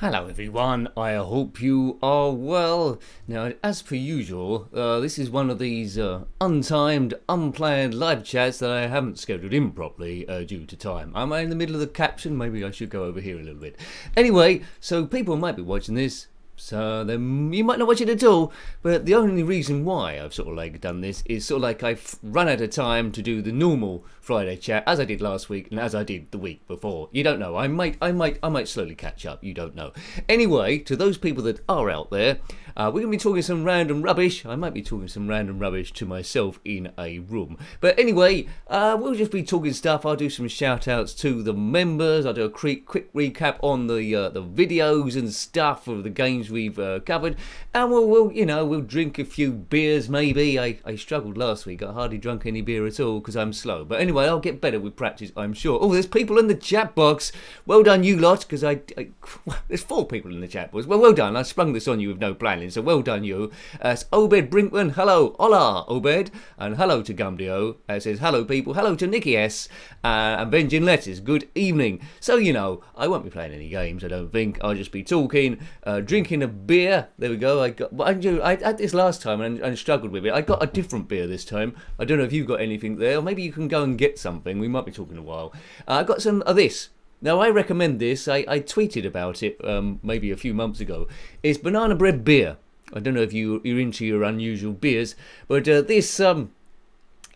Hello everyone, I hope you are well. Now, as per usual, this is one of these untimed, unplanned live chats that I haven't scheduled in properly due to time. I'm in the middle of the caption, maybe I should go over here a little bit. Anyway, so people might be watching this, so then you might not watch it at all, but the only reason why I've sort of like done this is sort of like I've run out of time to do the normal Friday chat as I did last week and as I did the week before. You don't know. I might slowly catch up. You don't know. Anyway, to those people that are out there, we're going to be talking some random rubbish. I might be talking some random rubbish to myself in a room. But anyway, we'll just be talking stuff. I'll do some shout outs to the members. I'll do a quick recap on the videos and stuff of the games we've covered. And we'll drink a few beers maybe. I struggled last week. I hardly drunk any beer at all because I'm slow. But anyway, I'll get better with practice, I'm sure. Oh, there's people in the chat box. Well done, you lot, because there's 4 people in the chat box. Well done. I sprung this on you with no planning, so well done, you. It's Obed Brinkman. Hello, hola, Obed. And hello to Gumdio. It says, hello, people. Hello to Nikki S. And Benjamin Letters. Good evening. So, I won't be playing any games, I don't think. I'll just be talking, drinking a beer. There we go. I had this last time and struggled with it. I got a different beer this time. I don't know if you've got anything there, or maybe you can go and get something. We might be talking a while. I got some of this. Now, I recommend this. I tweeted about it maybe a few months ago. It's banana bread beer. I don't know if you're into your unusual beers, but this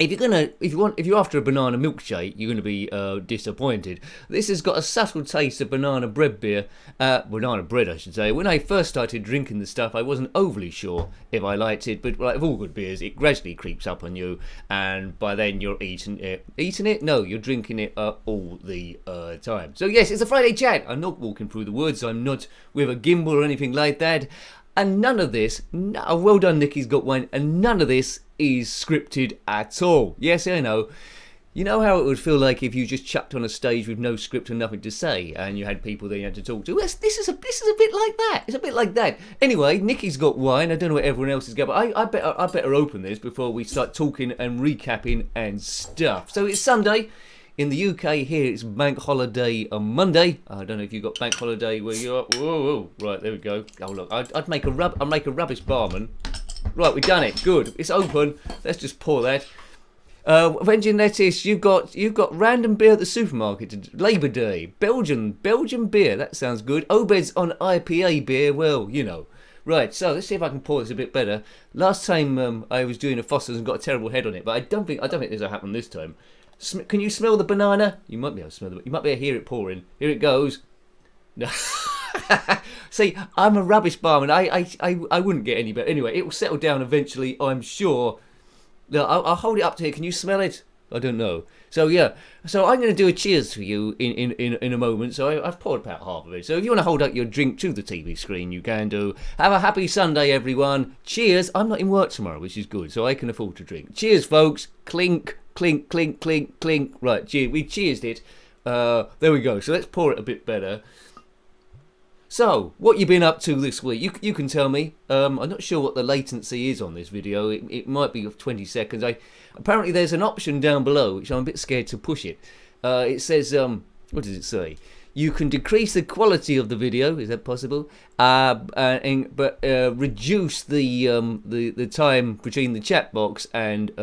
if you're after a banana milkshake, you're going to be disappointed. This has got a subtle taste of banana bread beer, banana bread, I should say. When I first started drinking the stuff, I wasn't overly sure if I liked it, but like all good beers, it gradually creeps up on you, and by then you're eating it. Eating it? No, you're drinking it all the time. So yes, it's a Friday chat. I'm not walking through the woods. I'm not with a gimbal or anything like that. And none of this, well done, Nicky's got one, and none of this is scripted at all. Yes, I know. You know how it would feel like if you just chucked on a stage with no script and nothing to say, and you had people that you had to talk to. This is a bit like that. It's a bit like that. Anyway, Nicky's got wine. I don't know what everyone else has got, but I better open this before we start talking and recapping and stuff. So it's Sunday. In the UK here, it's bank holiday on Monday. I don't know if you've got bank holiday where you are. Whoa. Right, there we go. Oh, look, I'd make a rubbish barman. Right, we've done it. Good. It's open. Let's just pour that. Vengeance Lettuce, you've got random beer at the supermarket. Labour Day. Belgian beer. That sounds good. Obed's on IPA beer. Well, Right, so let's see if I can pour this a bit better. Last time I was doing a Foster's and got a terrible head on it, but I don't think this will happen this time. Can you smell the banana? You might be able to smell it. You might be able to hear it pouring. Here it goes. No. See, I'm a rubbish barman. I wouldn't get any better. Anyway, it will settle down eventually, I'm sure. Look, I'll hold it up to here. Can you smell it? I don't know. So yeah. So I'm going to do a cheers for you in a moment. So I've poured about half of it. So if you want to hold up your drink to the TV screen, you can do. Have a happy Sunday, everyone. Cheers. I'm not in work tomorrow, which is good. So I can afford to drink. Cheers, folks. Clink. Clink, clink, clink, clink. Right, we cheersed it. There we go. So let's pour it a bit better. So, what you been up to this week? You can tell me. I'm not sure what the latency is on this video. It might be of 20 seconds. Apparently there's an option down below, which I'm a bit scared to push it. It says, what does it say? You can decrease the quality of the video. Is that possible? But reduce the time between the chat box and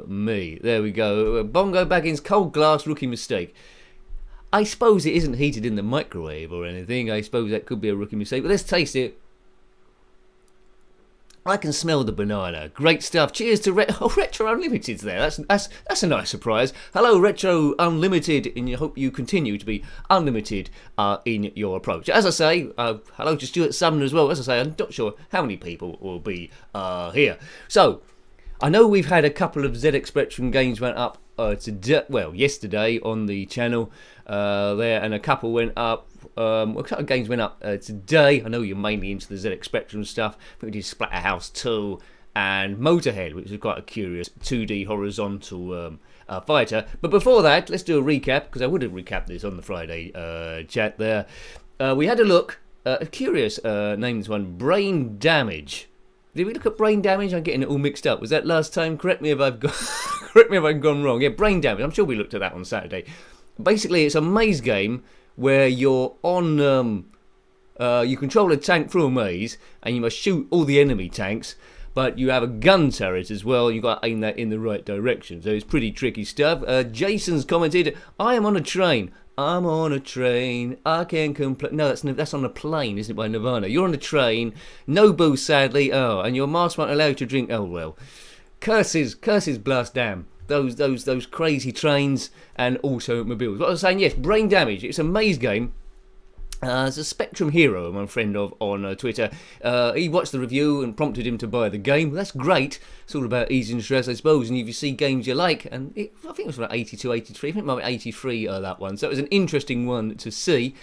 me. There we go. Bongo Baggins, cold glass, rookie mistake. I suppose it isn't heated in the microwave or anything. I suppose that could be a rookie mistake. But let's taste it. I can smell the banana. Great stuff. Cheers to Retro Unlimited's there. That's a nice surprise. Hello, Retro Unlimited, and I hope you continue to be unlimited in your approach. As I say, hello to Stuart Sumner as well. As I say, I'm not sure how many people will be here. So, I know we've had a couple of ZX Spectrum games went up yesterday on the channel there, and a couple went up. A couple of games went up today. I know you're mainly into the ZX Spectrum stuff. I think we did Splatterhouse 2 and Motorhead, which is quite a curious 2D horizontal fighter. But before that, let's do a recap, because I would have recapped this on the Friday chat there. We had a look at a curious name, this one, Brain Damage. Did we look at Brain Damage? I'm getting it all mixed up. Was that last time? Correct me if I've gone wrong. Yeah, Brain Damage. I'm sure we looked at that on Saturday. Basically, it's a maze game where you're on You control a tank through a maze, and you must shoot all the enemy tanks. But you have a gun turret as well. You've got to aim that in the right direction. So it's pretty tricky stuff. Jason's commented, I am on a train. I'm on a train. I can complain. No, that's on a plane, isn't it, by Nirvana? You're on a train. No booze, sadly. Oh, and your mask won't allow you to drink. Oh, well. Curses, blast damn. Those crazy trains and also mobiles. What I was saying, yes, Brain Damage. It's a maze game. There's a Spectrum Hero, my friend on Twitter. He watched the review and prompted him to buy the game. That's great. It's all about easing stress, I suppose. And if you see games you like, and I think it was about 82, 83. I think it might be 83, that one. So it was an interesting one to see.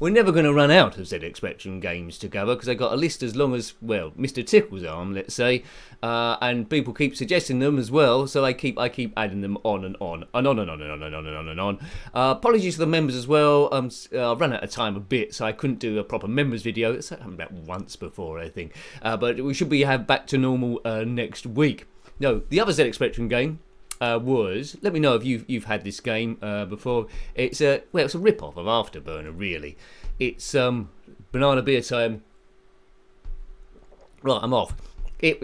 We're never going to run out of ZX Spectrum games to cover because I got a list as long as, well, Mr. Tickle's arm, let's say, and people keep suggesting them as well, so I keep adding them on and on and on and on and on and on and on and on. Apologies to the members as well. I've run out of time a bit, so I couldn't do a proper members video. It's happened about once before, I think, but we should be back to normal next week. No, the other ZX Spectrum game. Was, let me know if you've had this game before. It's a rip-off of Afterburner, really. It's banana beer time. Right, I'm off. It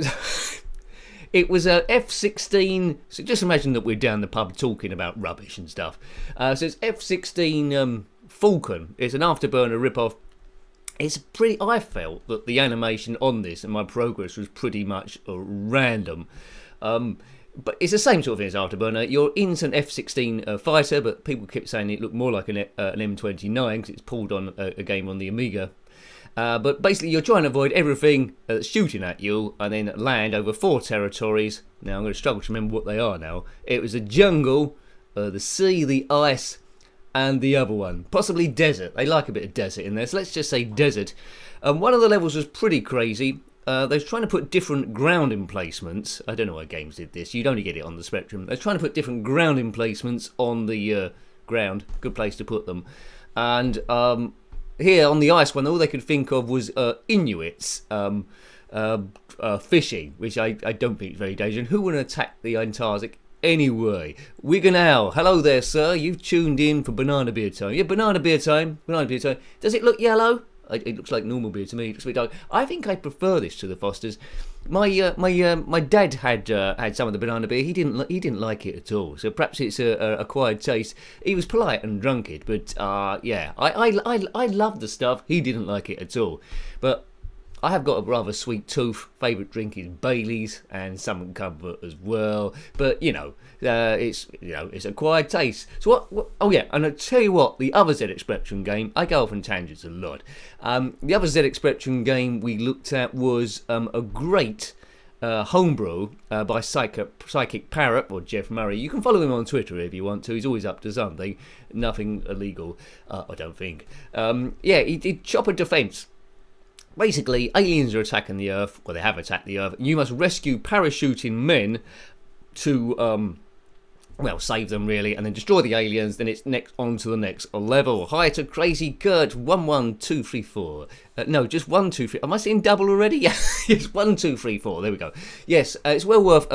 was a F-16. So just imagine that we're down the pub talking about rubbish and stuff. So it's F-16 Falcon. It's an Afterburner rip-off. It's pretty. I felt that the animation on this and my progress was pretty much random. But it's the same sort of thing as Afterburner. You're in an F-16 fighter, but people keep saying it looked more like an M29 because it's pulled on a game on the Amiga. But basically, you're trying to avoid everything that's shooting at you and then land over 4 territories. Now, I'm going to struggle to remember what they are now. It was a jungle, the sea, the ice, and the other one. Possibly desert. They like a bit of desert in there, so let's just say desert. One of the levels was pretty crazy. They were trying to put different ground emplacements. I don't know why games did this. You'd only get it on the Spectrum. They were trying to put different ground emplacements on the ground. Good place to put them. And here on the ice one, all they could think of was Inuits fishing, which I don't think is very dangerous. And who would attack the Antarctic anyway? Wigan hello there, sir. You've tuned in for Banana Beer Time. Yeah, Banana Beer Time. Banana Beer Time. Does it look yellow? It looks like normal beer to me. It looks a bit dark. I think I prefer this to the Fosters. My dad had some of the banana beer. He didn't like it at all. So perhaps it's a acquired taste. He was polite and drunken, but yeah, I love the stuff. He didn't like it at all. But I have got a rather sweet tooth. Favourite drink is Bailey's and Southern Comfort as well. But it's acquired taste. So what? Oh yeah, and I tell you what, the other ZX Spectrum game. I go off on tangents a lot. The other ZX Spectrum game we looked at was a great homebrew by Psychic Parrot or Jeff Murray. You can follow him on Twitter if you want to. He's always up to something. Nothing illegal, I don't think. Yeah, he did Chopper Defense. Basically, aliens are attacking the Earth. Well, they have attacked the Earth. You must rescue parachuting men to, save them, really, and then destroy the aliens. Then it's on to the next level. Hi to Crazy Kurt, 11234. No, just 123. Am I seeing double already? Yeah, yes, 1234. There we go. Yes, it's well worth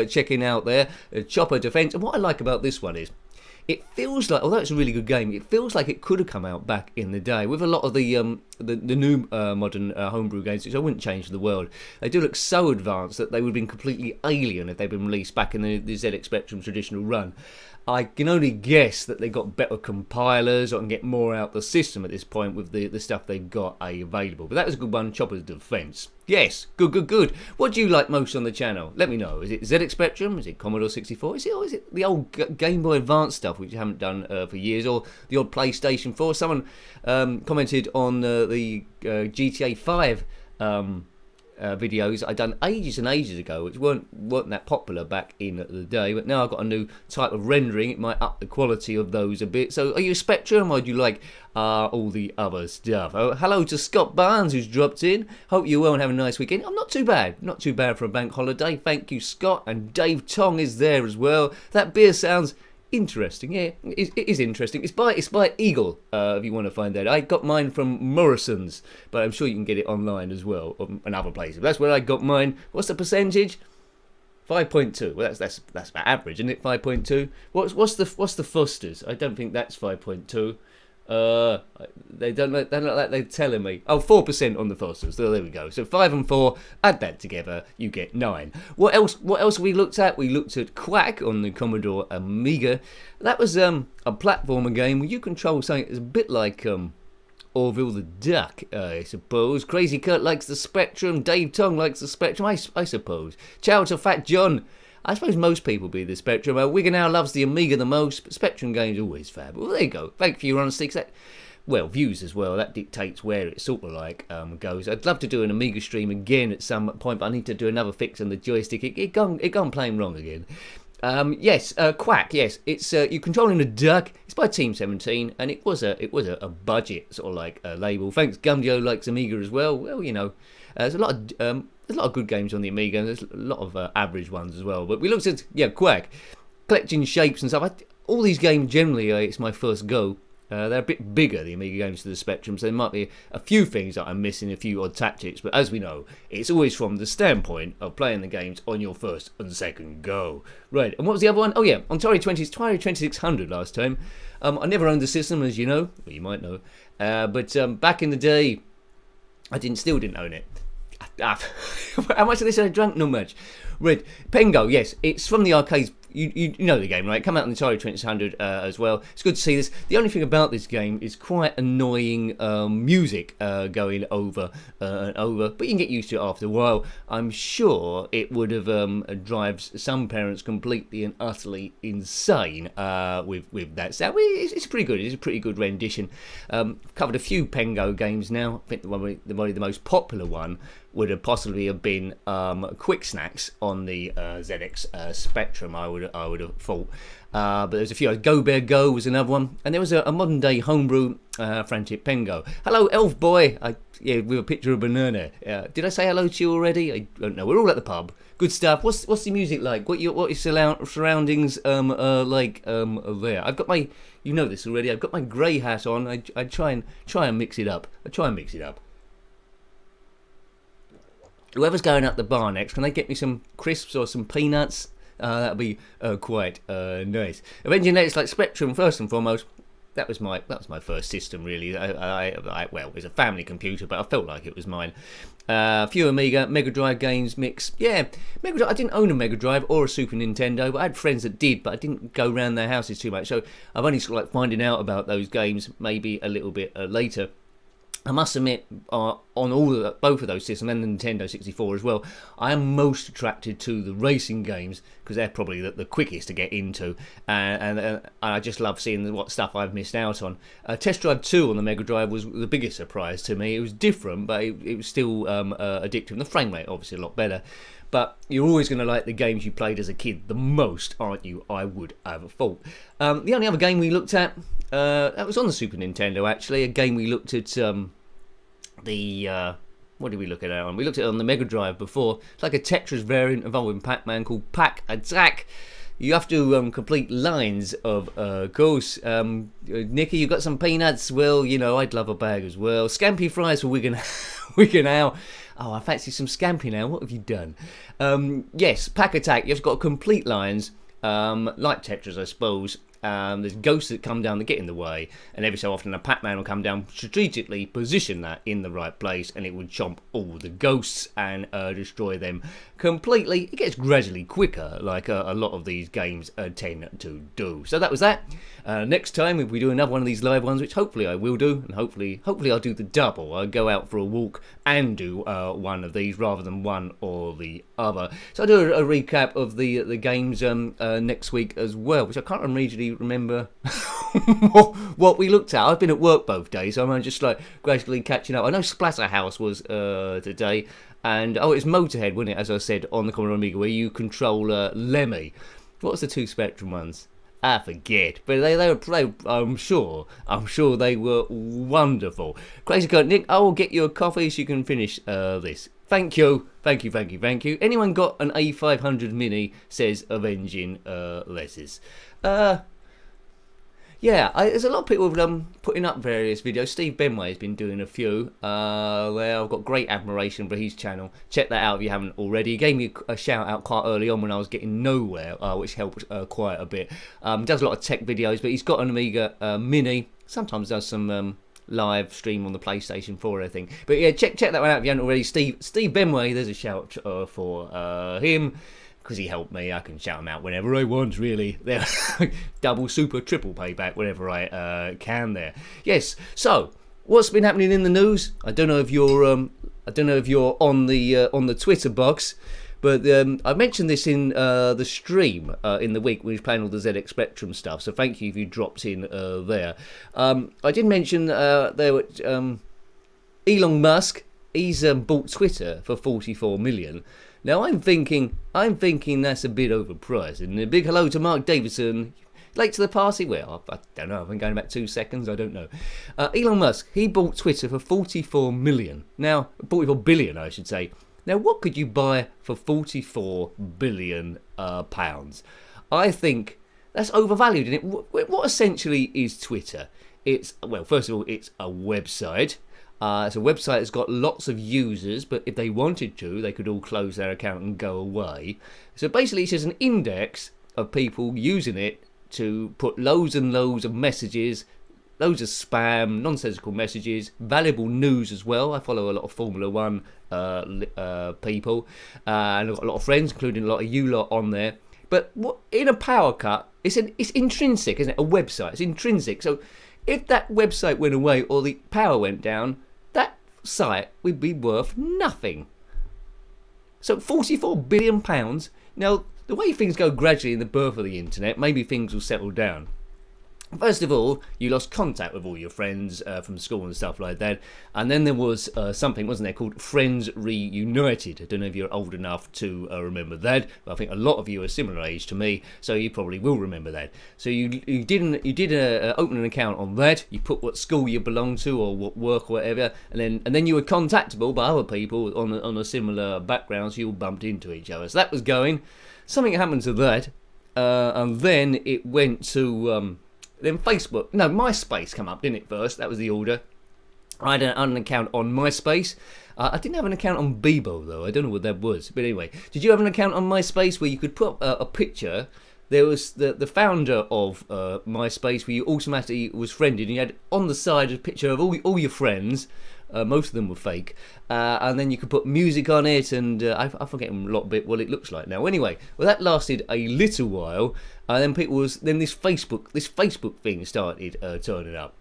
checking out there. Chopper Defense. And what I like about this one is, it feels like, although it's a really good game, it feels like it could have come out back in the day. With a lot of the new modern homebrew games, which I wouldn't change for the world, they do look so advanced that they would have been completely alien if they'd been released back in the ZX Spectrum traditional run. I can only guess that they got better compilers or can get more out the system at this point with the stuff they've got available. But that was a good one, Chopper's Defense. Yes, good. What do you like most on the channel? Let me know. Is it ZX Spectrum? Is it Commodore 64? Is it the old Game Boy Advance stuff which you haven't done for years? Or the old PlayStation 4? Someone commented on the GTA 5 videos I'd done ages and ages ago, which weren't that popular back in the day, but now I've got a new type of rendering. It might up the quality of those a bit. So are you a Spectrum, or do you like all the other stuff? Oh, hello to Scott Barnes, who's dropped in. Hope you're well and have a nice weekend. I'm not too bad for a bank holiday. Thank you, Scott. And Dave Tong is there as well. That beer sounds interesting. Yeah, it is interesting. It's by Eagle, if you want to find that. I got mine from Morrison's, but I'm sure you can get it online as well, and other places. That's where I got mine. What's the percentage? 5.2. Well, that's about average, isn't it? 5.2. What's the Foster's? I don't think that's 5.2. Uh, they don't like they're telling me. Oh, 4% on the Fosters. So there we go. So 5 and 4, add that together, you get 9. What else? What else we looked at? We looked at Quack on the Commodore Amiga. That was a platformer game where you control something that's a bit like Orville the Duck, I suppose. Crazy Kurt likes the Spectrum. Dave Tong likes the Spectrum, I suppose. Ciao to Fat John. I suppose most people be the Spectrum. Wigginow loves the Amiga the most, but Spectrum games always fab. Well, there you go. Thank you for your honesty. Well, views as well. That dictates where it sort of like goes. I'd love to do an Amiga stream again at some point, but I need to do another fix on the joystick. It gone playing wrong again. Yes, Quack. Yes, it's you controlling a duck. It's by Team 17, and it was a budget sort of like label. Thanks, Gumdio likes Amiga as well. Well, you know, there's a lot of good games on the Amiga, and there's a lot of average ones as well. But we looked at Quack, collecting shapes and stuff. All these games generally, it's my first go. They're a bit bigger, the Amiga games, to the Spectrum, so there might be a few things that I'm missing, a few odd tactics, but as we know, it's always from the standpoint of playing the games on your first and second go. Right, and what was the other one? Oh yeah, Atari 2600 last time. I never owned the system, as you know, well, you might know, but back in the day, I still didn't own it. How much of this I drank? Not much. Right, Pengo, yes, it's from the arcades. You know the game, right? Come out on the Atari 2600 as well. It's good to see this. The only thing about this game is quite annoying music going over and over, but you can get used to it after a while. I'm sure it would have drives some parents completely and utterly insane with that sound. It's pretty good. It's a pretty good rendition. Covered a few Pengo games now. I think the most popular one would have possibly have been Quick Snacks on the ZX Spectrum, I would have thought. But there's a few. Go Bear Go was another one, and there was a modern day homebrew Frantic Pengo. Hello, Elf Boy. With a picture of a banana. Did I say hello to you already? I don't know. We're all at the pub. Good stuff. What's the music like? What your surroundings like there? I've got my, you know this already. I've got my grey hat on. I try and mix it up. Whoever's going up the bar next, can they get me some crisps or some peanuts? That'd be quite nice. Avenging Nets like Spectrum first and foremost. That was my first system really. Well, it was a family computer, but I felt like it was mine. A few Amiga, Mega Drive games mix. Yeah, Mega Drive. I didn't own a Mega Drive or a Super Nintendo, but I had friends that did. But I didn't go around their houses too much, so I've only sort of like finding out about those games maybe a little bit later. I must admit, on both of those systems and the Nintendo 64 as well, I am most attracted to the racing games because they're probably the quickest to get into, and I just love seeing what stuff I've missed out on. Test Drive 2 on the Mega Drive was the biggest surprise to me. It was different, but it was still addictive, and the frame rate obviously a lot better. But you're always going to like the games you played as a kid the most, aren't you? I would have thought. The only other game we looked at, that was on the Super Nintendo actually, a game we looked at what did we look at it on? We looked at it on the Mega Drive before. It's like a Tetris variant involving Pac-Man called Pac Attack. You have to complete lines of course. Nicky, you got some peanuts? Well, you know, I'd love a bag as well. Scampi fries for Wigginow. Oh, I fancy some scampi now. What have you done? Yes, Pack Attack. You've got to complete lines, like Tetris, I suppose. There's ghosts that come down that get in the way, and every so often a Pac-Man will come down, strategically position that in the right place, and it would chomp all the ghosts and destroy them completely. It gets gradually quicker, like a lot of these games tend to do. So that was that. Next time, if we do another one of these live ones, which hopefully I will do, and hopefully I'll do the double. I'll go out for a walk and do one of these rather than one or the other. So I'll do a recap of the games next week as well, which I can't immediately remember what we looked at. I've been at work both days, so I'm just like gradually catching up. I know Splatterhouse was today, and it was Motorhead, wasn't it, as I said, on the Commodore Amiga, where you control Lemmy. What was the two Spectrum ones? I forget, but they were. I'm sure they were wonderful. Crazy Kurt, Nick, I will get you a coffee so you can finish this. Thank you. Anyone got an A500 Mini? Says Avenging Letters. Yeah, there's a lot of people putting up various videos. Steve Benway has been doing a few. Where I've got great admiration for his channel. Check that out if you haven't already. He gave me a shout out quite early on when I was getting nowhere, which helped quite a bit. Does a lot of tech videos, but he's got an Amiga Mini. sometimes does some live stream on the PlayStation 4, I think. But yeah, check that one out if you haven't already. Steve Benway, there's a shout for him, because he helped me. I can shout him out whenever I want, really. There, double, super, triple payback whenever I can. There, yes. So, what's been happening in the news? I don't know if you're on the Twitter box. But I mentioned this in the stream in the week when we was playing all the ZX Spectrum stuff, so thank you if you dropped in there. I did mention Elon Musk, he's bought Twitter for 44 million. Now I'm thinking that's a bit overpriced. And a big hello to Mark Davidson. Late to the party? Well, I don't know. I've been going about 2 seconds. I don't know. Elon Musk, he bought Twitter for 44 million. Now, 44 billion, I should say. Now, what could you buy for 44 billion pounds? I think that's overvalued. And what essentially is Twitter? Well, first of all, it's a website. It's a website that's got lots of users, but if they wanted to, they could all close their account and go away. So basically, it's just an index of people using it to put loads and loads of messages, loads of spam, nonsensical messages, valuable news as well. I follow a lot of Formula One people, and I've got a lot of friends, including a lot of you lot on there. But in a power cut, it's intrinsic, isn't it? A website, it's intrinsic. So if that website went away or the power went down, that site would be worth nothing. So 44 billion pounds. Now, the way things go gradually in the birth of the internet, maybe things will settle down. First of all, you lost contact with all your friends from school and stuff like that. And then there was something, wasn't there, called Friends Reunited. I don't know if you're old enough to remember that, but I think a lot of you are similar age to me, so you probably will remember that. So you did open an account on that. You put what school you belong to or what work or whatever, and then you were contactable by other people on a similar background, so you all bumped into each other. So that was going. Something happened to that, and then it went to... Then Facebook, no, MySpace come up, didn't it, first? That was the order. I had an account on MySpace. I didn't have an account on Bebo, though. I don't know what that was. But anyway, did you have an account on MySpace where you could put a picture? There was the founder of MySpace where you automatically was friended, and you had on the side a picture of all your friends. Most of them were fake. And then you could put music on it, and I forget a lot bit what it looks like now. Anyway, well, that lasted a little while. Then this Facebook thing started turning up.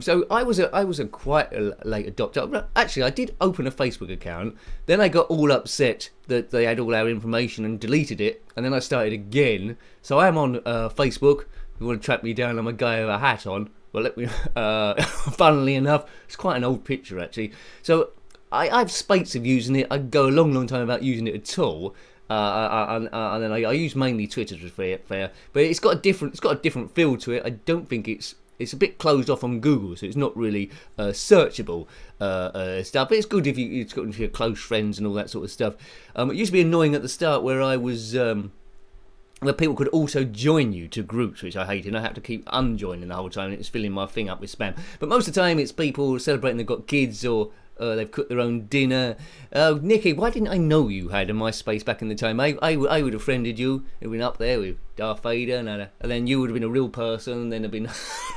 So I was a quite a late adopter. Actually, I did open a Facebook account. Then I got all upset that they had all our information and deleted it. And then I started again. So I am on Facebook. If you want to track me down, I'm a guy with a hat on. Well, let me. Funnily enough, it's quite an old picture actually. So I have spates of using it. I go a long time without using it at all. And then I use mainly Twitter to be fair, but it's got a different feel to it. I don't think it's a bit closed off on Google, so it's not really searchable stuff. But it's good if it's got into your close friends and all that sort of stuff. It used to be annoying at the start where I was. Where people could also join you to groups, which I hated, and I had to keep unjoining the whole time, and it was filling my thing up with spam. But most of the time, it's people celebrating they've got kids or they've cooked their own dinner. Nicky, why didn't I know you had a MySpace back in the time? I would have friended you. You'd been up there with Darth Vader, and then you would have been a real person, and then have been...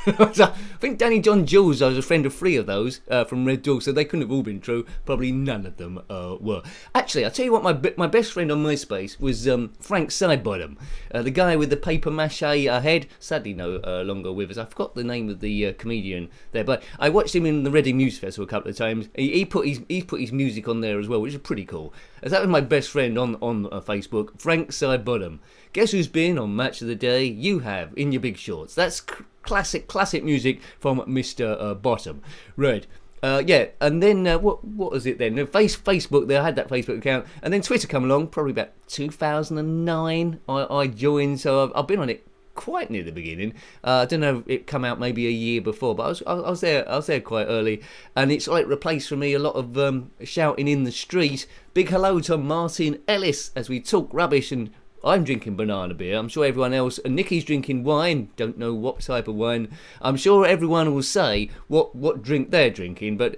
I think Danny John Jules, I was a friend of 3 of those from Red Dog, so they couldn't have all been true. Probably none of them were. Actually, I'll tell you what, my best friend on MySpace was Frank Sidebottom, the guy with the paper mache head, sadly no longer with us. I forgot the name of the comedian there, but I watched him in the Reading Music Festival a couple of times. He put his music on there as well, which is pretty cool. As that was my best friend on Facebook, Frank Sidebottom. Guess who's been on Match of the Day? You have, in your big shorts. That's classic music from Mr. Bottom. Right. Yeah, and then what was it then? Facebook, I had that Facebook account, and then Twitter come along, probably about 2009 I joined, so I've been on it quite near the beginning. I don't know if it come out maybe a year before, but I was there quite early, and it's like replaced for me a lot of shouting in the street. Big hello to Martin Ellis as we talk rubbish, and I'm drinking banana beer. I'm sure everyone else, and Nicky's drinking wine. Don't know what type of wine. I'm sure everyone will say what drink they're drinking. But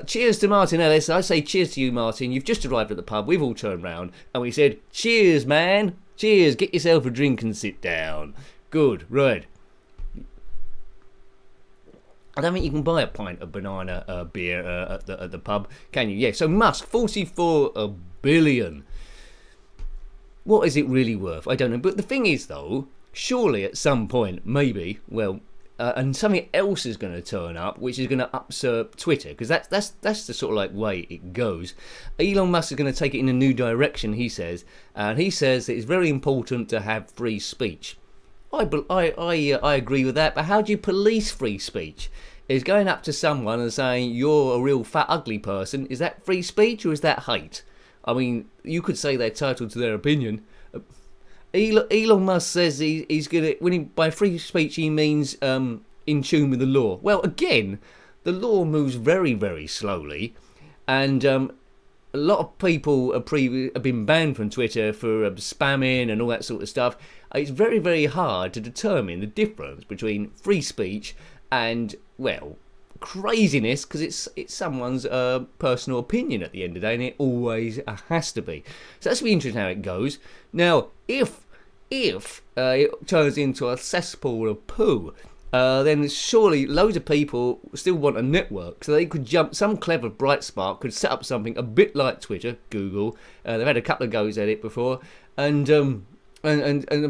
cheers to Martin Ellis. I say cheers to you, Martin. You've just arrived at the pub. We've all turned round and we said, cheers, man. Cheers. Get yourself a drink and sit down. Good, right. I don't think you can buy a pint of banana beer at the pub, can you? Yeah, so Musk, 44 billion. What is it really worth? I don't know. But the thing is, though, surely at some point, maybe, well, and something else is going to turn up, which is going to usurp Twitter, because that's the sort of like way it goes. Elon Musk is going to take it in a new direction, he says, and he says that it's very important to have free speech. I agree with that, but how do you police free speech? Is going up to someone and saying you're a real fat ugly person, is that free speech or is that hate? I mean, you could say they're entitled to their opinion. Elon Musk says he's gonna, by free speech he means in tune with the law. Well, again, the law moves very, very slowly, and a lot of people have been banned from Twitter for spamming and all that sort of stuff. It's very, very hard to determine the difference between free speech and, well, craziness, because it's someone's personal opinion at the end of the day, and it always has to be. So that's going to be interesting how it goes. Now, if it turns into a cesspool of poo, then surely loads of people still want a network, so they could jump. Some clever bright spark could set up something a bit like Twitter, Google. They've had a couple of goes at it before, and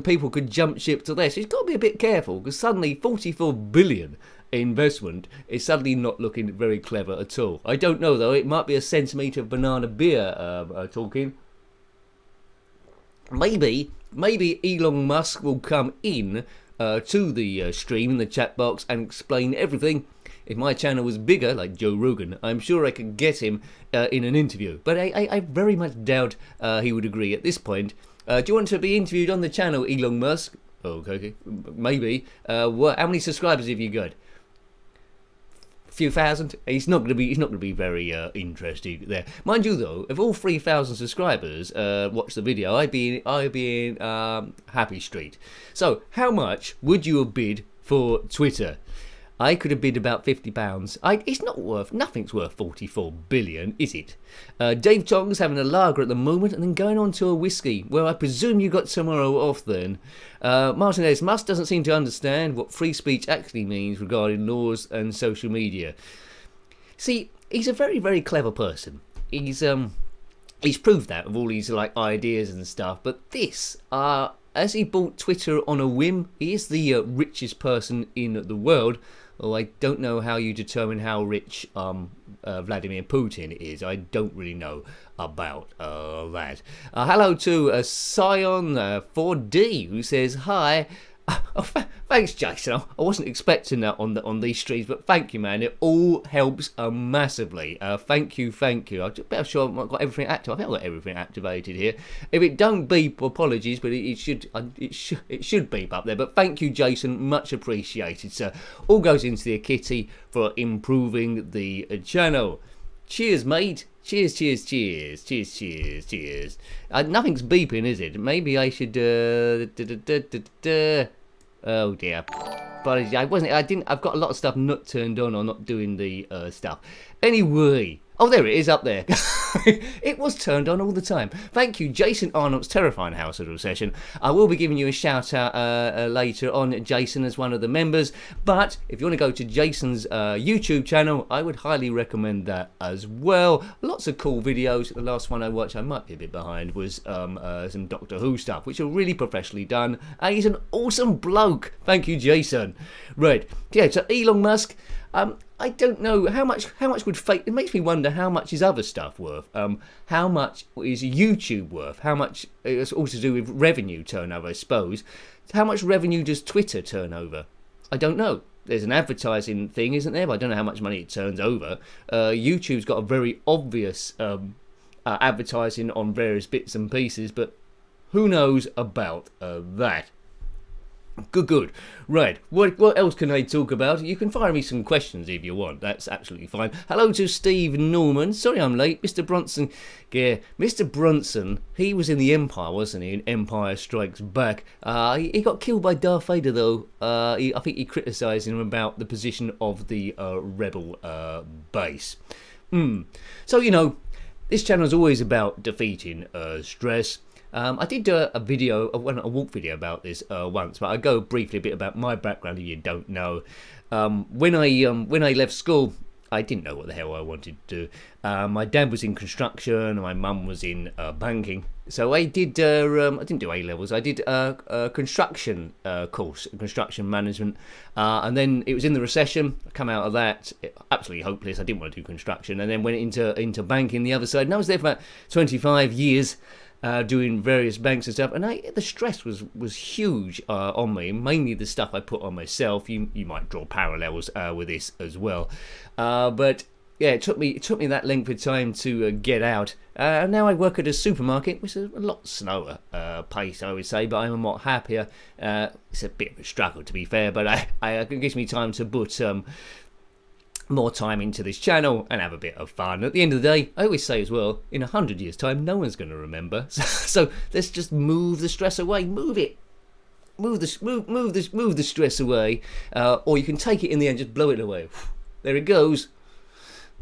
people could jump ship to there. So you've got to be a bit careful, because suddenly 44 billion investment is suddenly not looking very clever at all. I don't know though. It might be a centimetre of banana beer talking. Maybe Elon Musk will come in to the stream in the chat box and explain everything. If my channel was bigger, like Joe Rogan, I'm sure I could get him in an interview. But I very much doubt he would agree at this point. Do you want to be interviewed on the channel, Elon Musk? Okay, maybe. How many subscribers have you got? Few thousand. He's not going to be very interested there. Mind you, though, if all 3,000 subscribers watch the video, I'd be in happy street. So, how much would you have bid for Twitter? I could have bid about £50. It's not worth. Nothing's worth 44 billion, is it? Dave Tong's having a lager at the moment and then going on to a whiskey. Well, I presume you got tomorrow off then. Martinez Musk doesn't seem to understand what free speech actually means regarding laws and social media. See, he's a very, very clever person. He's proved that with all these like ideas and stuff. But this, as he bought Twitter on a whim, he is the richest person in the world. Well, I don't know how you determine how rich Vladimir Putin is. I don't really know about that. Hello to Sion 4D, who says hi. Thanks, Jason. I wasn't expecting that on these streams, but thank you, man. It all helps massively. Thank you. I'm better sure I've got everything active. I think I've got everything activated here. If it don't beep, apologies, but it should beep up there. But thank you, Jason. Much appreciated, sir. All goes into the kitty for improving the channel. Cheers, mate. Cheers. Nothing's beeping, is it? Maybe I should. Oh dear. But I've got a lot of stuff not turned on or not doing the stuff. Anyway. Oh, there it is up there. It was turned on all the time. Thank you, Jason Arnold's Terrifying House Little Session. I will be giving you a shout out later on, Jason, as one of the members. But if you want to go to Jason's YouTube channel, I would highly recommend that as well. Lots of cool videos. The last one I watched, I might be a bit behind, was some Doctor Who stuff, which are really professionally done. And he's an awesome bloke. Thank you, Jason. Right. Yeah, so Elon Musk. I don't know how much would fake. It makes me wonder how much is other stuff worth. How much is YouTube worth? How much it's also to do with revenue turnover, I suppose. How much revenue does Twitter turn over? I don't know. There's an advertising thing, isn't there? But I don't know how much money it turns over. YouTube's got a very obvious advertising on various bits and pieces, but who knows about that? Good. Right, what else can I talk about? You can fire me some questions if you want. That's absolutely fine. Hello to Steve Norman. Sorry I'm late. Mr. Bronson. Yeah, Mr. Bronson, he was in the Empire, wasn't he? In Empire Strikes Back. He got killed by Darth Vader, though. I think he criticised him about the position of the rebel base. So, you know, this channel is always about defeating stress. I did do a video, a walk video about this once, but I'll go briefly a bit about my background if you don't know. When I left school, I didn't know what the hell I wanted to do. My dad was in construction and my mum was in banking. So I did, I didn't do A-levels, I did a construction course, construction management. And then it was in the recession, I come out of that, absolutely hopeless, I didn't want to do construction. And then went into banking the other side. And I was there for about 25 years. Doing various banks and stuff, and the stress was huge on me. Mainly the stuff I put on myself. You might draw parallels with this as well, but yeah, it took me that length of time to get out. Now I work at a supermarket, which is a lot slower pace, I would say, but I'm a lot happier. It's a bit of a struggle, to be fair, but it gives me time to put more time into this channel and have a bit of fun. At the end of the day, I always say as well, in 100 years time no one's going to remember, so let's just move the stress away. Move the stress away, or you can take it in the end, just blow it away. There it goes.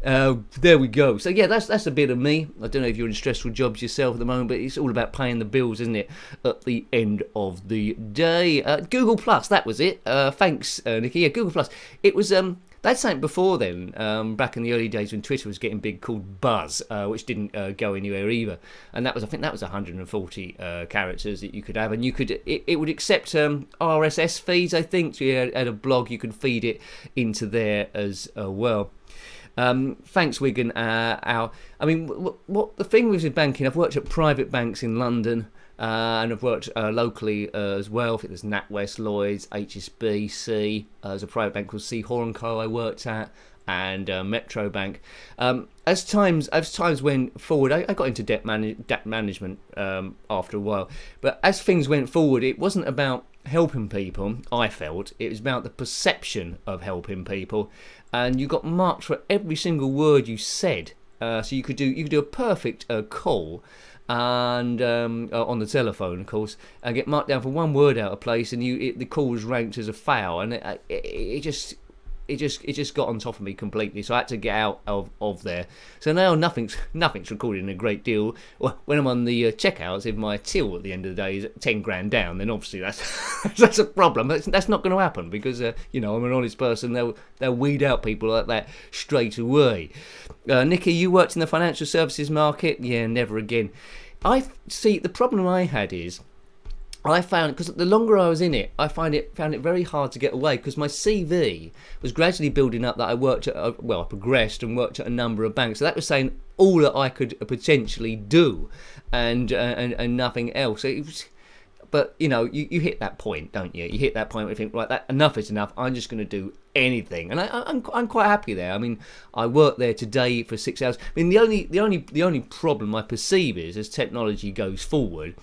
There we go. So yeah, that's a bit of me. I don't know if you're in stressful jobs yourself at the moment, but it's all about paying the bills, isn't it, at the end of the day. Google Plus, that was it. Thanks, Nikki. Yeah, Google Plus. It was that's something before then, back in the early days when Twitter was getting big, called Buzz, which didn't go anywhere either. And I think that was 140 characters that you could have, and it would accept RSS feeds, I think. So you had a blog, you could feed it into there as well. Thanks, Wigan. I mean, what the thing was with banking, I've worked at private banks in London, and I've worked locally as well. I think there's NatWest, Lloyds, HSBC. There's a private bank called C. Hoare & Co. I worked at, and Metro Bank. As times went forward, I got into debt management after a while. But as things went forward, it wasn't about helping people. I felt it was about the perception of helping people, and you got marked for every single word you said. So you could do a perfect call, and on the telephone, of course, and get marked down for one word out of place, and the call was ranked as a foul, and it just got on top of me completely. So I had to get out of there. So now nothing's recorded in a great deal. Well, when I'm on the checkouts, if my till at the end of the day is 10 grand down, then obviously that's a problem. That's not going to happen, because I'm an honest person. They'll weed out people like that straight away. Nikki, you worked in the financial services market. Yeah, never again. I see. The problem I had is, I found, because the longer I was in it, I found it very hard to get away, because my CV was gradually building up that I worked at, I progressed and worked at a number of banks. So that was saying all that I could potentially do, and nothing else. It was, but you hit that point, don't you? You hit that point where you think, right, that enough is enough. I'm just going to do anything, and I'm quite happy there. I mean, I work there today for 6 hours. I mean, the only problem I perceive is, as technology goes forward,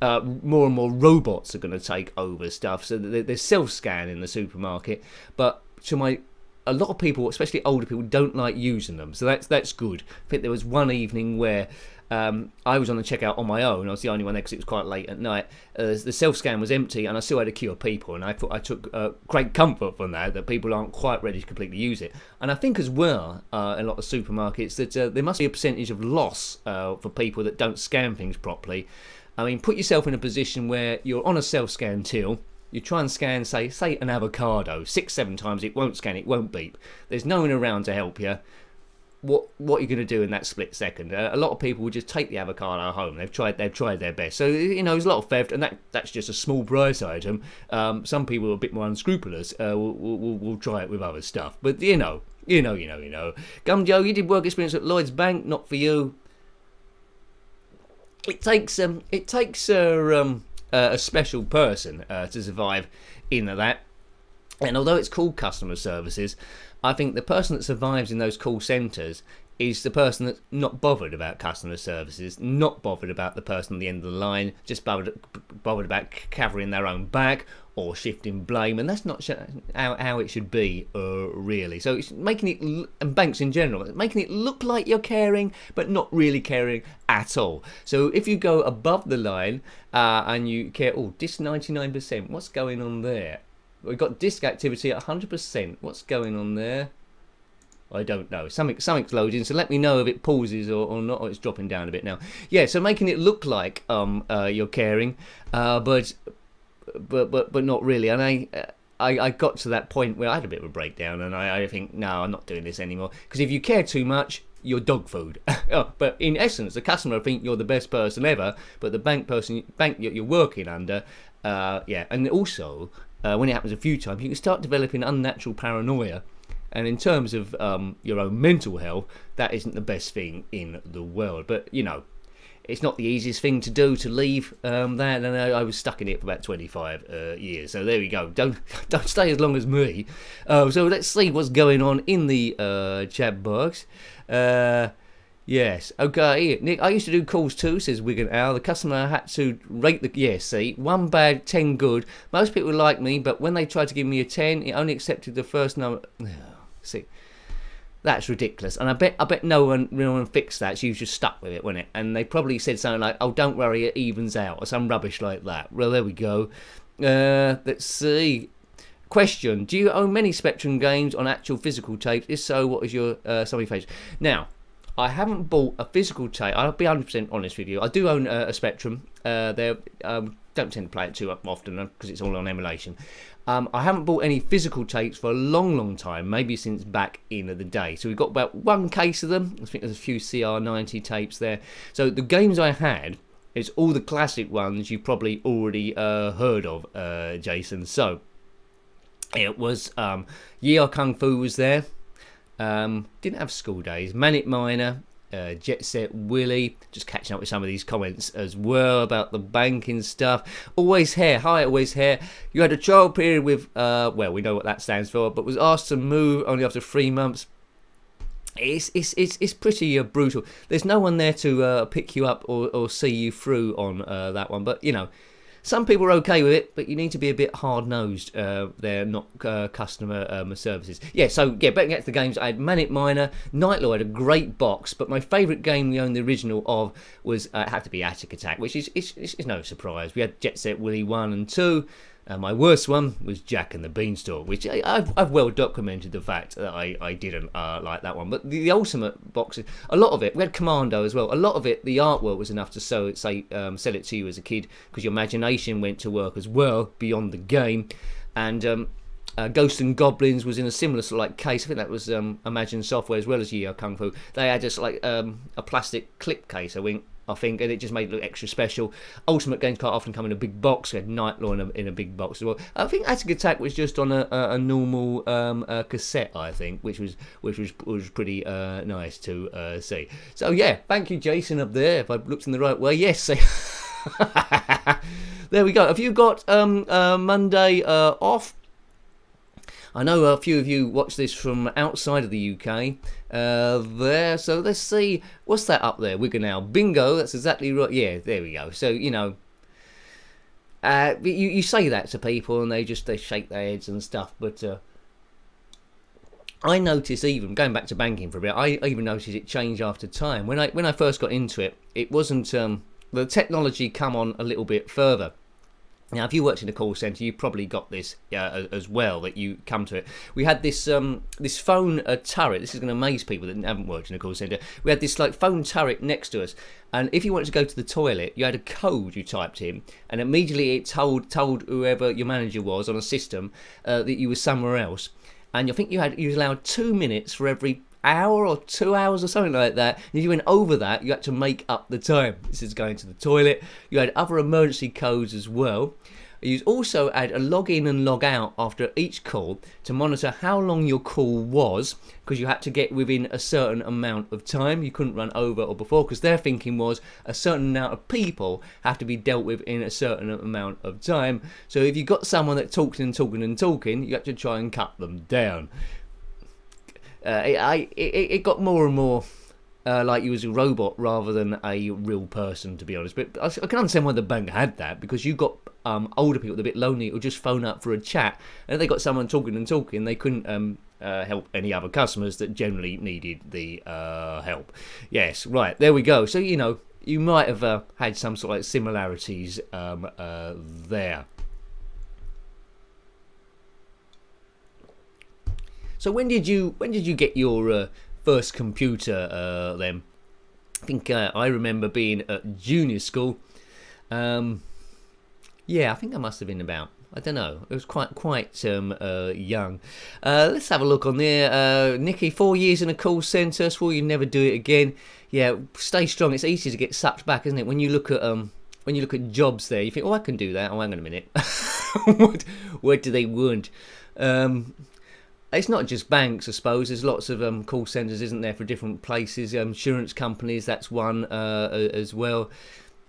more and more robots are going to take over stuff. So there's self-scan in the supermarket, but a lot of people, especially older people, don't like using them. So that's good. I think there was one evening where I was on the checkout on my own. I was the only one there because it was quite late at night. The self-scan was empty, and I still had a queue of people, and I thought I took great comfort from that people aren't quite ready to completely use it. And I think as well, a lot of supermarkets, that there must be a percentage of loss for people that don't scan things properly. I mean, put yourself in a position where you're on a self-scan till, you try and scan, say an avocado, 6-7 times, it won't scan, it won't beep. There's no one around to help you. What are you going to do in that split second? A lot of people will just take the avocado home. They've tried their best. So there's a lot of theft, and that's just a small price item. Some people are a bit more unscrupulous. Will try it with other stuff. But you know. Gum Joe, you did work experience at Lloyds Bank. Not for you. It takes a special person to survive in that. And although it's called customer services, I think the person that survives in those call centres is the person that's not bothered about customer services, not bothered about the person at the end of the line, just bothered about covering their own back or shifting blame, and that's not how it should be, really. So it's making it, and banks in general, making it look like you're caring, but not really caring at all. So if you go above the line and you care, disk 99%, what's going on there? We've got disk activity at 100%. What's going on there? I don't know. Something's loading, so let me know if it pauses or not, or it's dropping down a bit now. Yeah, so making it look like you're caring, but not really. And I got to that point where I had a bit of a breakdown, and I think, no, I'm not doing this anymore. Because if you care too much, you're dog food. But in essence, the customer think you're the best person ever, but the bank you're working under, yeah. And also, when it happens a few times, you can start developing unnatural paranoia. And in terms of your own mental health, that isn't the best thing in the world. But, you know, it's not the easiest thing to do, to leave that. And I was stuck in it for about 25 years. So there we go. Don't stay as long as me. So let's see what's going on in the chat box. Yes. Okay. Nick, I used to do calls too, says Wigan Owl. The customer had to rate the... Yes, see. 1 bad, 10 good. Most people like me, but when they tried to give me a 10, it only accepted the first number... See, that's ridiculous, and I bet no one fixed that. So you just stuck with it, wasn't it? And they probably said something like, "Oh, don't worry, it evens out," or some rubbish like that. Well, there we go. Let's see. Question: do you own many Spectrum games on actual physical tapes? If so, what is your some of your favourites? Now, I haven't bought a physical tape. I'll be 100% honest with you. I do own a Spectrum. They don't tend to play it too often because it's all on emulation. I haven't bought any physical tapes for a long time, maybe since back in the day. So we've got about 1 case of them. I think there's a few CR90 tapes there. So the games I had is all the classic ones you've probably already heard of, Jason. So it was Year Kung Fu was there. Didn't have School Days. Manic Miner. Jet Set Willy, just catching up with some of these comments as well about the banking stuff. Always Hair, hi Always Hair. You had a trial period with, well, we know what that stands for, but was asked to move only after 3 months. It's pretty brutal. There's no one there to pick you up or see you through on that one, but you know. Some people are okay with it, but you need to be a bit hard-nosed. They're not customer services. Yeah, so, yeah, back to the games. I had Manic Miner. Nightlord had a great box, but my favourite game we owned the original of was, had to be Attic Attack, which is no surprise. We had Jet Set Willy 1 and 2. My worst one was Jack and the Beanstalk, which I've well documented the fact that I didn't like that one. But the ultimate boxes, a lot of it, we had Commando as well. A lot of it, the artwork was enough to sell it to you as a kid because your imagination went to work as well beyond the game. And Ghosts and Goblins was in a similar sort of like case. I think that was Imagine Software as well as Year Kung Fu. They had just like a plastic clip case, I think, and it just made it look extra special. Ultimate games quite often come in a big box. We had Nightlore in a big box as well. I think Attic Attack was just on a normal cassette, I think, which was pretty nice to see. So yeah, thank you, Jason, up there. If I looked in the right way, yes. There we go. Have you got Monday off? I know a few of you watch this from outside of the UK there, so let's see, what's that up there? Wigan Owl. Bingo, that's exactly right. Yeah, there we go. So, you know, you say that to people and they shake their heads and stuff, but I noticed, even going back to banking for a bit, I even noticed it changed after time. When I first got into it, it wasn't, the technology come on a little bit further. Now, if you worked in a call centre, you probably got this as well, that you come to it. We had this this phone turret. This is going to amaze people that haven't worked in a call centre. We had this like phone turret next to us, and if you wanted to go to the toilet, you had a code you typed in, and immediately it told whoever your manager was on a system that you were somewhere else. And I think you was allowed 2 minutes for every hour or 2 hours or something like that. And if you went over that, you had to make up the time. This is going to the toilet. You had other emergency codes as well. You also had a log in and log out after each call to monitor how long your call was, because you had to get within a certain amount of time. You couldn't run over or before, because their thinking was a certain amount of people have to be dealt with in a certain amount of time. So if you got someone that talked and talking, you had to try and cut them down. It got more and more like you was a robot rather than a real person, to be honest. But I can understand why the bank had that, because you got older people that are a bit lonely who just phone up for a chat, and if they got someone talking, they couldn't help any other customers that generally needed the help. Yes, right, there we go. So, you know, you might have had some sort of like similarities there. So when did you get your first computer then? I think I remember being at junior school. Yeah, I think I must have been about, I don't know, it was quite young. Let's have a look on there. Nikki, 4 years in a call centre, swore you'd never do it again. Yeah, stay strong. It's easy to get sucked back, isn't it? When you look at jobs there, you think, oh, I can do that. Oh, hang on a minute. what do they want? It's not just banks, I suppose. There's lots of call centres, isn't there, for different places. Insurance companies, that's one as well.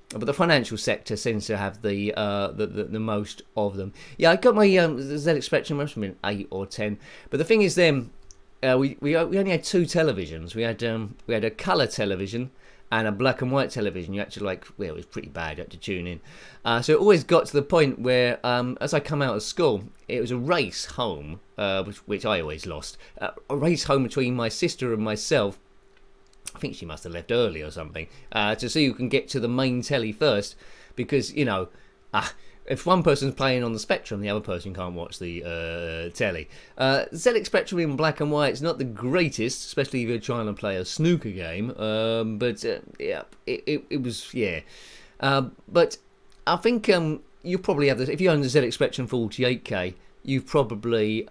But the financial sector seems to have the most of them. Yeah, I got my ZX Spectrum, must have been 8 or 10. But the thing is, then we only had two televisions. We had a colour television and a black and white television. You actually it was pretty bad. You had to tune in. So it always got to the point where, as I come out of school, it was a race home, which I always lost. A race home between my sister and myself. I think she must have left early or something, to see who can get to the main telly first, because, if one person's playing on the Spectrum, the other person can't watch the telly. ZX Spectrum in black and white is not the greatest, especially if you're trying to play a snooker game, but yeah, it was, yeah. But I think you probably have this, if you own the ZX Spectrum 48K, you've probably...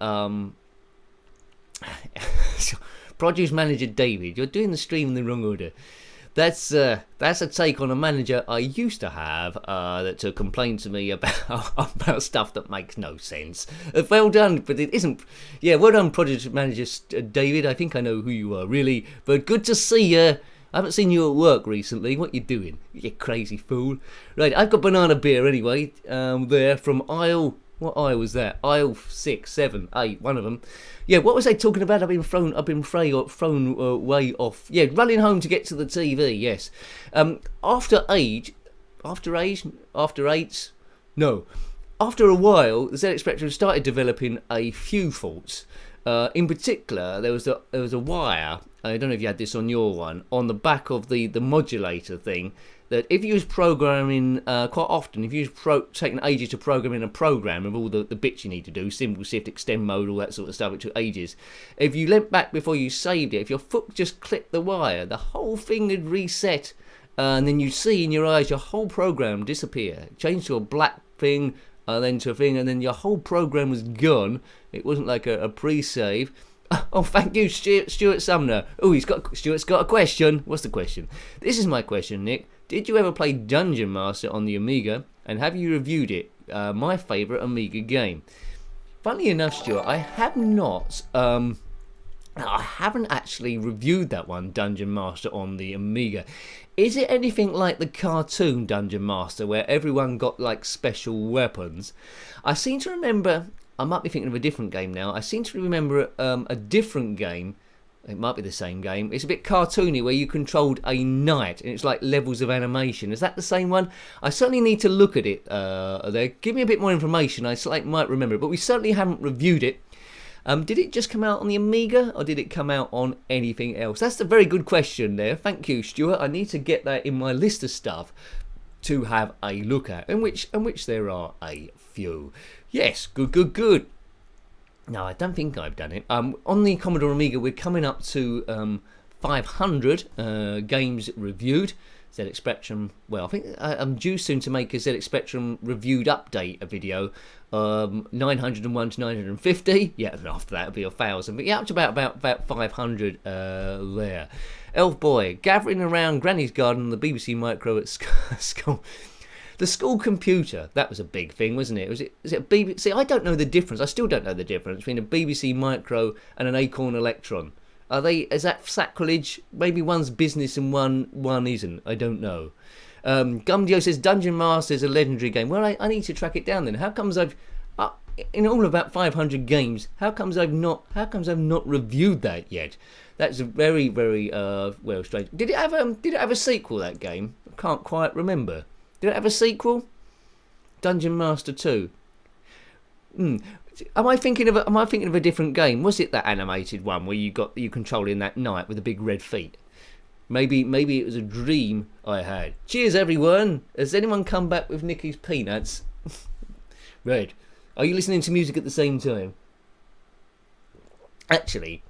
Produce manager David, you're doing the stream in the wrong order. That's a take on a manager I used to have that complained to me about stuff that makes no sense. Well done, but it isn't. Yeah, well done, Produce manager David. I think I know who you are, really. But good to see you. I haven't seen you at work recently. What you doing? You crazy fool. Right, I've got banana beer anyway. There from aisle. What aisle was that? Aisle 6, 7, 8, one of them. Yeah, what was I talking about? I've been thrown way off. Yeah, running home to get to the TV. Yes. After a while, the ZX Spectrum started developing a few faults. In particular, there was a wire. I don't know if you had this on your one, on the back of the modulator thing. That if you was programming quite often, if you was taking ages to program in a program of all the bits you need to do, symbol shift, extend mode, all that sort of stuff, it took ages. If you leant back before you saved it, if your foot just clipped the wire, the whole thing would reset, and then you'd see in your eyes your whole program disappear, change to a black thing, then to a thing, and then your whole program was gone. It wasn't like a pre-save. Oh, thank you, Stuart Sumner. Oh, Stuart's got a question. What's the question? This is my question, Nick. Did you ever play Dungeon Master on the Amiga, and have you reviewed it? My favourite Amiga game. Funnily enough, Stuart, I have not. I haven't actually reviewed that one, Dungeon Master, on the Amiga. Is it anything like the cartoon Dungeon Master, where everyone got like special weapons? I seem to remember. I might be thinking of a different game now. I seem to remember a different game. It might be the same game. It's a bit cartoony where you controlled a knight and it's like levels of animation. Is that the same one? I certainly need to look at it there. Give me a bit more information. I might remember it, but we certainly haven't reviewed it. Did it just come out on the Amiga or did it come out on anything else? That's a very good question there. Thank you, Stuart. I need to get that in my list of stuff to have a look at, in which there are a few. Yes, good. No, I don't think I've done it. On the Commodore Amiga, we're coming up to 500 games reviewed. ZX Spectrum, well, I think I'm due soon to make a ZX Spectrum reviewed update, a video. 901 to 950. Yeah, and after that it'll be 1,000. But yeah, up to about 500 there. Elf Boy, gathering around Granny's garden on the BBC Micro at school. The school computer, that was a big thing, wasn't it? Was it a BBC? See, I don't know the difference. I still don't know the difference between a BBC Micro and an Acorn Electron. Is that sacrilege? Maybe one's business and one isn't. I don't know. Gumdio says Dungeon Master is a legendary game. Well, I need to track it down then. How comes I've in all about 500 games? How comes I've not reviewed that yet? That's very well strange. Did it have a sequel, that game? I can't quite remember. Did it have a sequel? Dungeon Master 2. Am I thinking of a different game? Was it that animated one where you controlling that knight with the big red feet? Maybe it was a dream I had. Cheers, everyone. Has anyone come back with Nicky's peanuts? Right. Are you listening to music at the same time? Actually,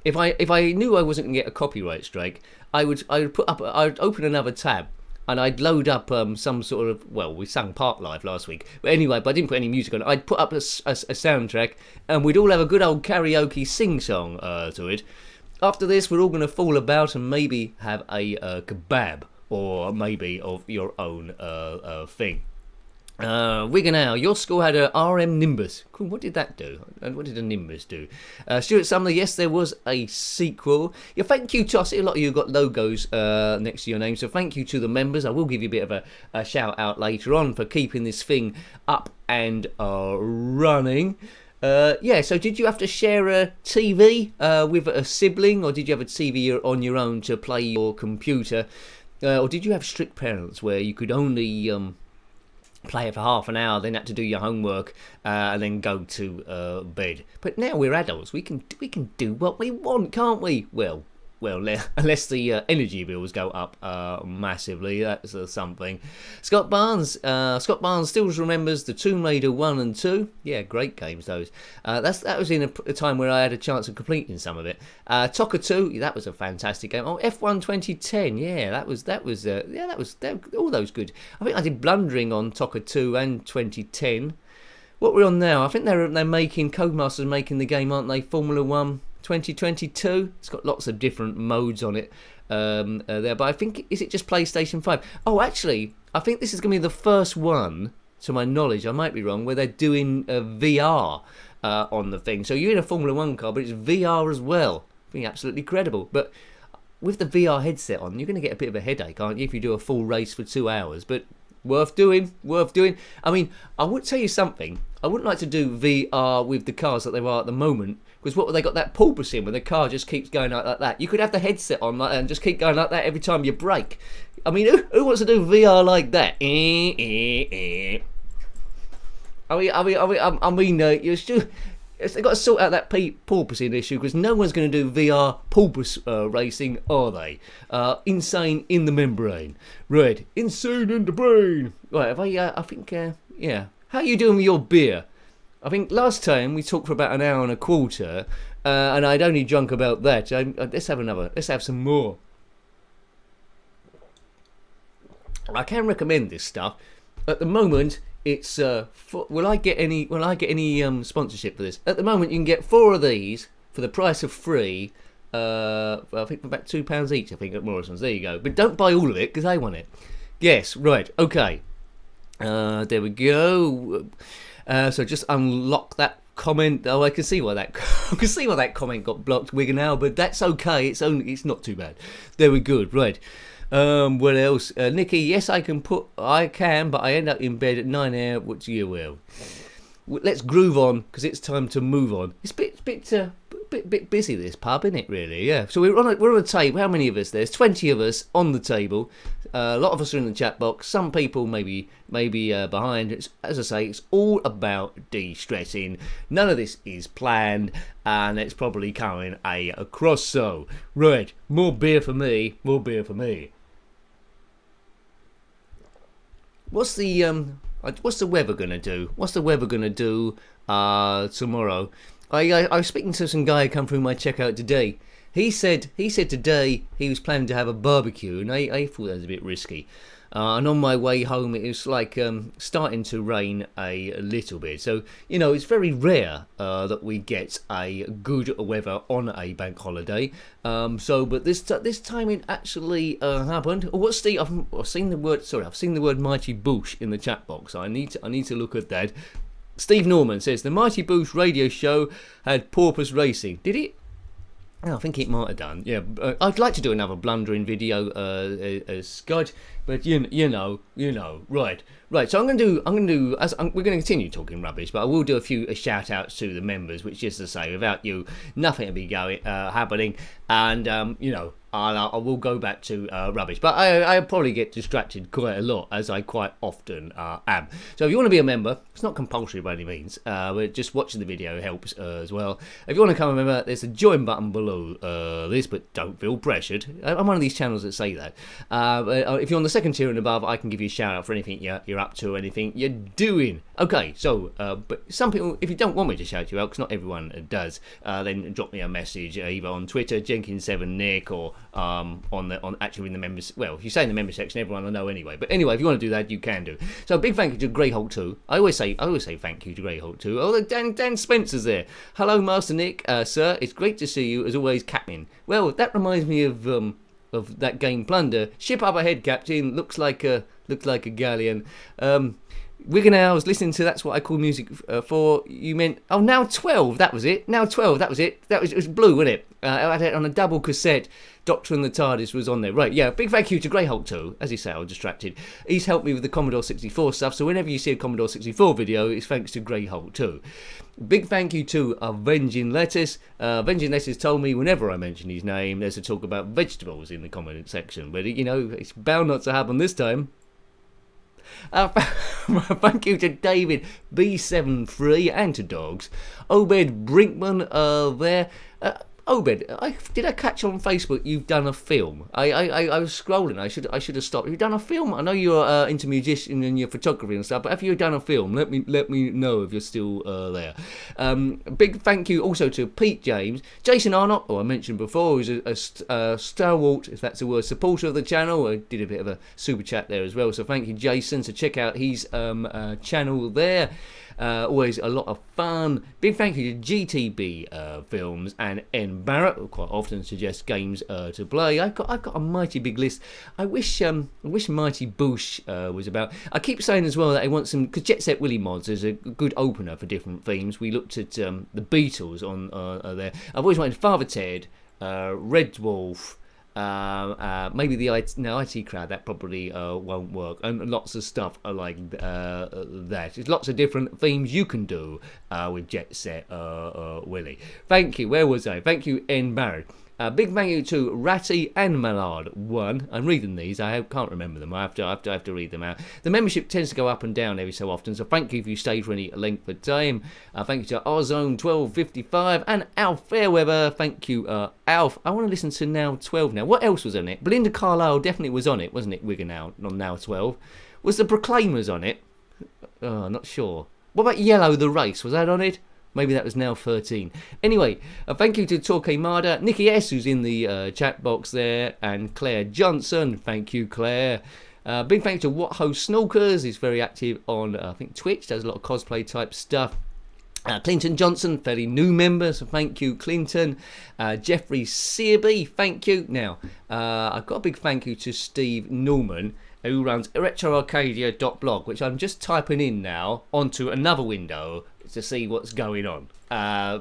if I knew I wasn't going to get a copyright strike, I'd open another tab and I'd load up some sort of, well, we sang Park Life last week, but anyway, but I didn't put any music on it. I'd put up a soundtrack and we'd all have a good old karaoke sing song to it. After this, we're all going to fall about and maybe have a kebab, or maybe of your own thing. Wigan Owl, your school had a RM Nimbus. Cool, what did that do? And what did a Nimbus do? Stuart Sumner, yes, there was a sequel. Yeah, thank you, Tossie. A lot of you got logos next to your name, so thank you to the members. I will give you a bit of a shout out later on for keeping this thing up and running. Yeah, so did you have to share a TV with a sibling, or did you have a TV on your own to play your computer? Or did you have strict parents where you could only play it for half an hour, then had to do your homework, and then go to bed? But now we're adults, we can do what we want, can't we? Well, unless the energy bills go up massively, that's something. Scott Barnes still remembers the Tomb Raider 1 and 2. Yeah, great games those. That was in a time where I had a chance of completing some of it. Tokka 2, that was a fantastic game. Oh, F1 2010, yeah, that was all those good. I think I did blundering on Tokka 2 and 2010. What we're on now, I think they're making, Codemasters making the game, aren't they? Formula 1 2022. It's got lots of different modes on it there, but I think, is it just PlayStation 5? Oh, actually, I think this is going to be the first one, to my knowledge, I might be wrong, where they're doing VR on the thing. So you're in a Formula 1 car, but it's VR as well. I think absolutely credible. But with the VR headset on, you're going to get a bit of a headache, aren't you, if you do a full race for 2 hours? But worth doing. I mean, I would tell you something. I wouldn't like to do VR with the cars that they are at the moment, because what, they got that porpoising where the car just keeps going like that. You could have the headset on like that and just keep going like that every time you brake. I mean, who wants to do VR like that? I mean, you're still, they've got to sort out that porpoising issue, because no one's going to do VR porpoise racing, are they? Insane in the membrane. Right, insane in the brain. Right, I think, yeah. How are you doing with your beer? I think last time we talked for about an hour and a quarter, and I'd only drunk about that. Let's have some more. I can recommend this stuff. At the moment, it's will I get any sponsorship for this? At the moment, you can get 4 of these for the price of 3. I think for about £2 each. I think at Morrison's. There you go. But don't buy all of it, because I want it. Yes, right. Okay. There we go. So just unlock that comment. Oh, I can see why that comment got blocked, Wigan Owl, but that's okay. It's not too bad. There we go. Right. What else? Nikki, yes, I can, but I end up in bed at 9 a.m. What do you will? Let's groove on, because it's time to move on. It's a bit busy, this pub, isn't it, really? Yeah. So we're on a table. How many of us? There's 20 of us on the table. A lot of us are in the chat box. Some people maybe behind. As I say, it's all about de-stressing. None of this is planned, and it's probably coming across. So, right, more beer for me. What's the weather gonna do? Tomorrow? I was speaking to some guy who come through my checkout today. He said today he was planning to have a barbecue, and I thought that was a bit risky. And on my way home, it was like starting to rain a little bit. So, it's very rare that we get a good weather on a bank holiday. But this time it actually happened. What's the? I've seen the word Mighty Boosh in the chat box. I need to look at that. Steve Norman says the Mighty Boosh radio show had porpoise racing. Did it? I think it might have done. Yeah, I'd like to do another blundering video, Scott, but you know, right. So I'm going to do. We're going to continue talking rubbish, but I will do a few shout outs to the members, which is to say, without you, nothing would be happening. And I will go back to rubbish. But I probably get distracted quite a lot, as I quite often am. So if you want to be a member, it's not compulsory by any means, but just watching the video helps as well. If you want to become a member, there's a join button below this, but don't feel pressured. I'm one of these channels that say that. If you're on the second tier and above, I can give you a shout out for anything you're up to, anything you're doing. Okay, so, but some people, if you don't want me to shout you out, because not everyone does, then drop me a message either on Twitter, Jenkins7Nick, or actually in the members. Well, if you say in the member section, everyone will know anyway. But anyway, if you want to do that, you can do. So big thank you to Greyholt 2. I always say thank you to Greyholt 2. Oh, Dan Spencer's there. Hello, Master Nick, sir. It's great to see you as always, Captain. Well, that reminds me of that game Plunder. Ship up ahead, Captain. Looks like a galleon. Wigan I was listening to That's What I Call Music for. You meant, oh, Now 12, that was it. Now 12, that was it. It was blue, wasn't it? I had it on a double cassette. Doctor and the TARDIS was on there. Right, yeah, big thank you to Greyholt 2. As you say, I was distracted. He's helped me with the Commodore 64 stuff, so whenever you see a Commodore 64 video, it's thanks to Greyholt 2. Big thank you to Avenging Lettuce. Avenging Lettuce told me whenever I mention his name, there's a talk about vegetables in the comment section. But, you know, it's bound not to happen this time. Thank you to David B73 and to Dogs. Obed Brinkman there. Obed, did I catch on Facebook you've done a film? I was scrolling. I should have stopped. You've done a film. I know you're into musician and your photography and stuff, but have you done a film? Let me know if you're still there. Big thank you also to Pete James, Jason Arnott, who I mentioned before, who's a stalwart, if that's a word, supporter of the channel. I did a bit of a super chat there as well. So thank you, Jason. So check out his channel there. Always a lot of fun. Big thank you to GTB Films and N Barrett, who quite often suggest games to play. I've got a mighty big list. I wish Mighty Boosh was about. I keep saying as well that I want some, because Jet Set Willy mods is a good opener for different themes. We looked at the Beatles on there. I've always wanted Father Ted, Red Dwarf. Maybe the IT crowd, that probably won't work, and lots of stuff like that. There's lots of different themes you can do with Jet Set Willy. Thank you. Where was I? Thank you, N Barrett. Big thank you to Ratty and Mallard 1. I'm reading these. I can't remember them. I have to read them out. The membership tends to go up and down every so often, so thank you if you stayed for any length of time. Thank you to Ozone 1255 and Alf Fairweather. Thank you, Alf. I want to listen to Now 12 now. What else was on it? Belinda Carlisle definitely was on it, wasn't it? Wigan Now on Now 12. Was the Proclaimers on it? Oh, not sure. What about Yellow the Race? Was that on it? Maybe that was Now 13. Anyway, thank you to Torquay Marder, Nikki S, who's in the chat box there, and Claire Johnson. Thank you, Claire. Big thank you to What Host Snorkers. He's very active on, I think, Twitch. Does a lot of cosplay type stuff. Clinton Johnson, fairly new member, so thank you, Clinton. Jeffrey Searby, thank you. Now, I've got a big thank you to Steve Norman, who runs RetroArcadia.blog, which I'm just typing in now onto another window to see what's going on.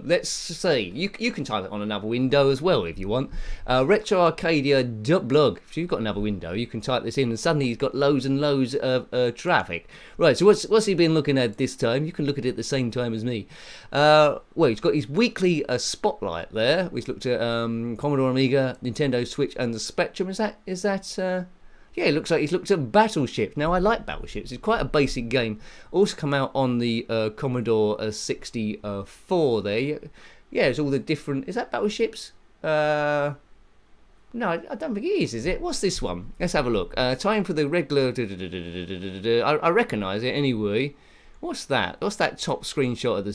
Let's see. You can type it on another window as well if you want. RetroArcadia.blog. If you've got another window, you can type this in, and suddenly he's got loads and loads of traffic. Right, so what's he been looking at this time? You can look at it at the same time as me. Well, he's got his weekly spotlight there. We've looked at Commodore Amiga, Nintendo Switch, and the Spectrum. Is that? Yeah, it looks like he's looked at Battleships. Now, I like Battleships. It's quite a basic game. Also come out on the Commodore 64 there. Yeah, it's all the different... Is that Battleships? No, I don't think it is it? What's this one? Let's have a look. Time for the regular... I recognise it anyway. What's that? What's that top screenshot of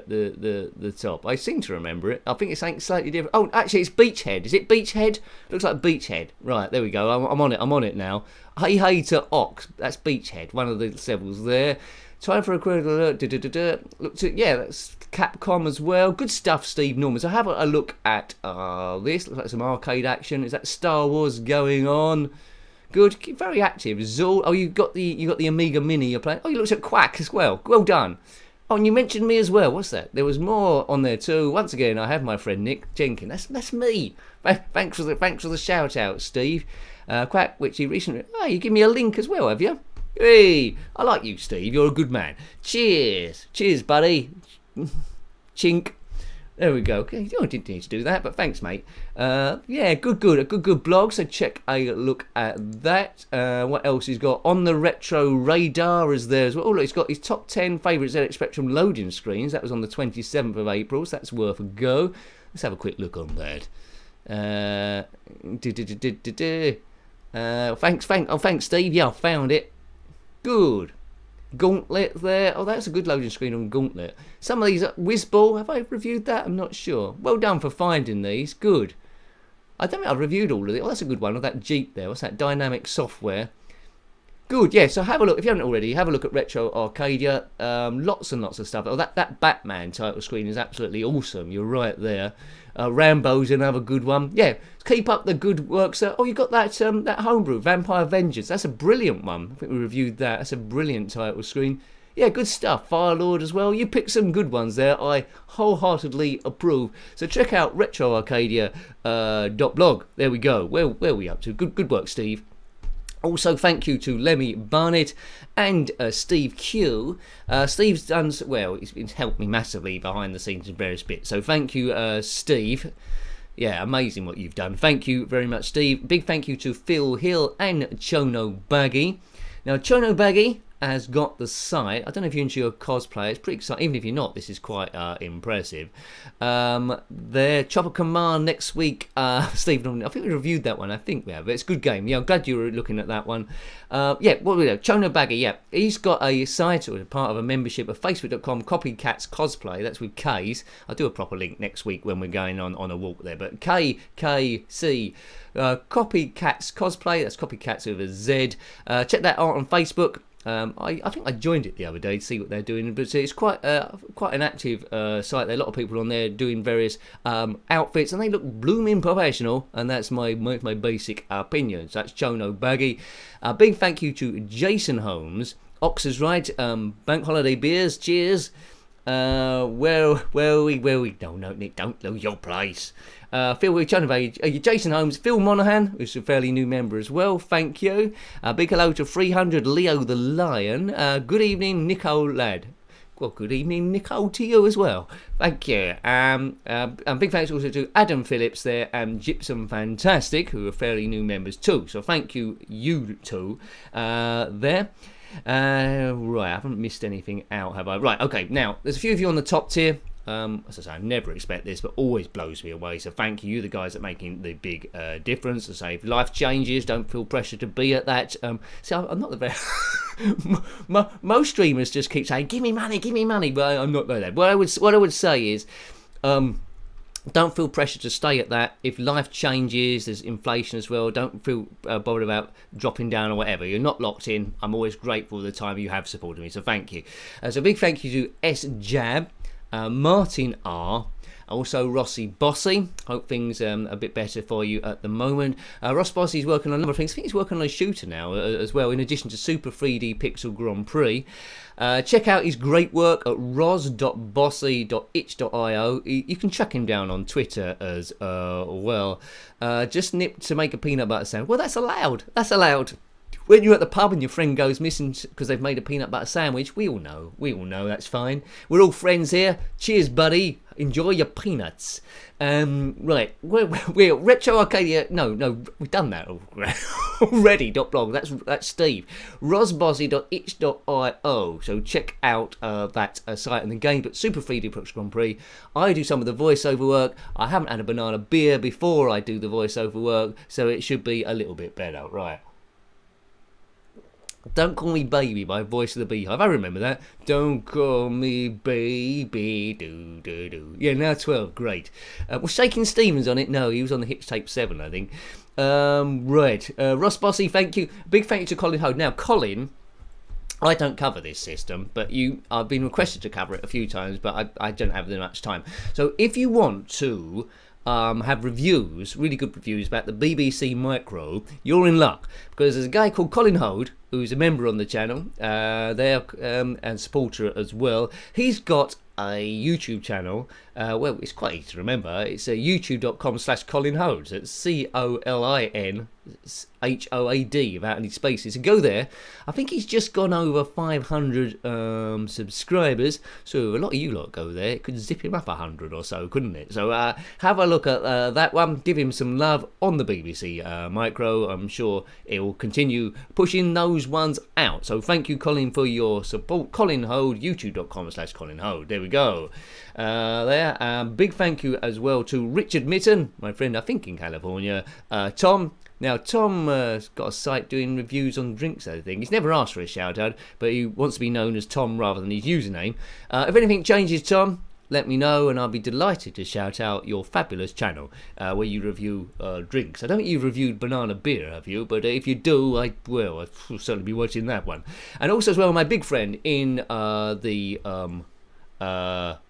the top? I seem to remember it. I think it's something slightly different. Oh, actually, it's Beachhead. Is it Beachhead? Looks like Beachhead. Right, there we go. I'm on it. I'm on it now. Hey Hey to Ox. That's Beachhead. One of the levels there. Time for a quick alert. Looked at, yeah, that's Capcom as well. Good stuff, Steve Norman. So have a look at this. Looks like some arcade action. Is that Star Wars going on? Good, very active. Zul. Oh, you got the Amiga Mini you're playing. Oh, you looked at Quack as well. Well done. Oh, and you mentioned me as well. What's that? There was more on there too. Once again, I have my friend Nick Jenkins. That's me. Thanks for the shout out, Steve. Quack, which you recently. Oh, you give me a link as well, have you? Hey, I like you, Steve. You're a good man. Cheers, buddy. Chink. There we go. Okay, you didn't need to do that, but thanks, mate. Yeah, good blog. So check a look at that. What else he's got? On the Retro Radar is there as well. Oh, look, he's got his top 10 favourite ZX Spectrum loading screens. That was on the 27th of April, so that's worth a go. Let's have a quick look on that. Thanks, Steve. Yeah, I found it. Good. Gauntlet there. Oh, that's a good loading screen on Gauntlet. Some of these, Whizball, have I reviewed that? I'm not sure. Well done for finding these. Good. I don't think I've reviewed all of it. Oh, that's a good one. Of that Jeep there. What's that? Dynamic Software. Good, yeah. So have a look. If you haven't already, have a look at Retro Arcadia. Lots and lots of stuff. Oh, that Batman title screen is absolutely awesome. You're right there. Rambo's another good one. Yeah, keep up the good work, sir. Oh, you got that that homebrew, Vampire Vengeance. That's a brilliant one. I think we reviewed that. That's a brilliant title screen. Yeah, good stuff. Firelord as well. You picked some good ones there. I wholeheartedly approve. So check out retroarcadia.blog. There we go. Where are we up to? Good work, Steve. Also, thank you to Lemmy Barnett and Steve Q. Steve's done well. He's helped me massively behind the scenes in various bits. So thank you, Steve. Yeah, amazing what you've done. Thank you very much, Steve. Big thank you to Phil Hill and Chono Baggy. Now, Chono Baggy has got the site. I don't know if you're into your cosplay. It's pretty exciting. Even if you're not, this is quite impressive. Their Chopper Command next week. Stephen, I think we reviewed that one. I think we have. It's a good game. Yeah, I'm glad you were looking at that one. Yeah, what we do? Chono Baggy. Yeah, he's got a site or part of a membership of Facebook.com Copycats Cosplay. That's with K's. I'll do a proper link next week when we're going on a walk there. But KKC. Copycats Cosplay. That's Copycats with a Z. Check that out on Facebook. I think I joined it the other day to see what they're doing, but it's quite an active site. There are a lot of people on there doing various outfits, and they look blooming professional, and that's my basic opinion. So that's Chono Baggy. Big thank you to Jason Holmes, Oxers Right, Bank Holiday Beers, cheers. Where we no Nick, don't lose your place. Jason Holmes, Phil Monaghan, who's a fairly new member as well, thank you. Big hello to 300 Leo the Lion. Good evening, Nicole Lad. Well, good evening, Nicole, to you as well. Thank you. And big thanks also to Adam Phillips there and Gypsum Fantastic, who are fairly new members too. So thank you two there. Right, I haven't missed anything out, have I? Right, okay, now, there's a few of you on the top tier. As I say, I never expect this, but always blows me away. So thank you, the guys that are making the big difference. As I say, if life changes, don't feel pressure to be at that. See, I'm not the very... Most streamers just keep saying, give me money, but I'm not like that. What I would say is... don't feel pressure to stay at that. If life changes, there's inflation as well. Don't feel bothered about dropping down or whatever. You're not locked in. I'm always grateful for the time you have supported me. So thank you. So big thank you to S Jab, Martin R, also Rossi Bossy. Hope things a bit better for you at the moment. Ross Bossy's working on a number of things. I think he's working on a shooter now as well, in addition to Super 3D Pixel Grand Prix. Check out his great work at ros.bossy.itch.io. You can track him down on Twitter as well. Just nipped to make a peanut butter sandwich. Well, that's allowed. That's allowed. When you're at the pub and your friend goes missing because they've made a peanut butter sandwich, we all know. That's fine. We're all friends here. Cheers, buddy. Enjoy your peanuts. Right, we're Retro Arcadia. No, we've done that already. .blog. That's Steve. rosbosy.itch.io. So check out that site and the game. But Super 3D Pixel Grand Prix. I do some of the voiceover work. I haven't had a banana beer before I do the voiceover work, so it should be a little bit better, right? Don't Call Me Baby by Voice of the Beehive. I remember that. Don't call me baby, do. Yeah, now 12, great. Was Shaking Stevens on it? No, he was on the Hits Tape 7, I think. Right. Ross Bossy, thank you. Big thank you to Colin Hode. Now, Colin, I don't cover this system, but I've been requested to cover it a few times, but I don't have that much time. So if you want to... have reviews, really good reviews about the BBC Micro, you're in luck, because there's a guy called Colin Hode who's a member on the channel there and supporter as well. He's got a YouTube channel. Well, it's quite easy to remember. It's youtube.com/Colin Hoad. It's COLINHOAD without any spaces. So go there. I think he's just gone over 500 subscribers. So a lot of you lot go there. It could zip him up 100 or so, couldn't it? So have a look at that one. Give him some love on the BBC Micro. I'm sure it will continue pushing those ones out. So thank you, Colin, for your support. Colin Hoad, youtube.com/Colin Hoad. There we go. There. Big thank you as well to Richard Mitten, my friend, I think in California. Tom. Now, Tom's got a site doing reviews on drinks, I think. He's never asked for a shout-out, but he wants to be known as Tom rather than his username. If anything changes, Tom, let me know, and I'll be delighted to shout out your fabulous channel where you review drinks. I don't think you've reviewed banana beer, have you? But if you do, I'll certainly be watching that one. And also as well, my big friend in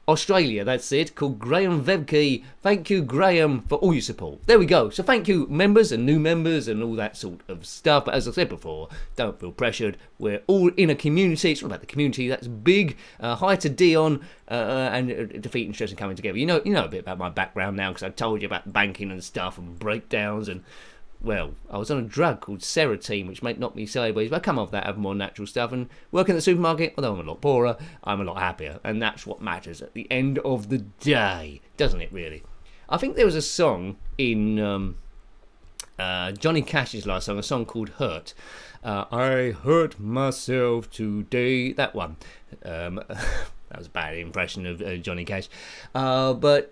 Australia, that's it, called Graham Vebke. Thank you, Graham, for all your support. There we go. So thank you, members and new members and all that sort of stuff. But as I said before, don't feel pressured. We're all in a community. It's all about the community. That's big. Hi to Dion and Defeat and Stress and Coming Together. You know a bit about my background now because I told you about banking and stuff and breakdowns and... Well, I was on a drug called Serotonin, which might knock me sideways, but I come off that, have more natural stuff, and work in the supermarket, although I'm a lot poorer, I'm a lot happier, and that's what matters at the end of the day, doesn't it, really? I think there was a song in Johnny Cash's last song, a song called Hurt. I hurt myself today, that one. That was a bad impression of Johnny Cash. But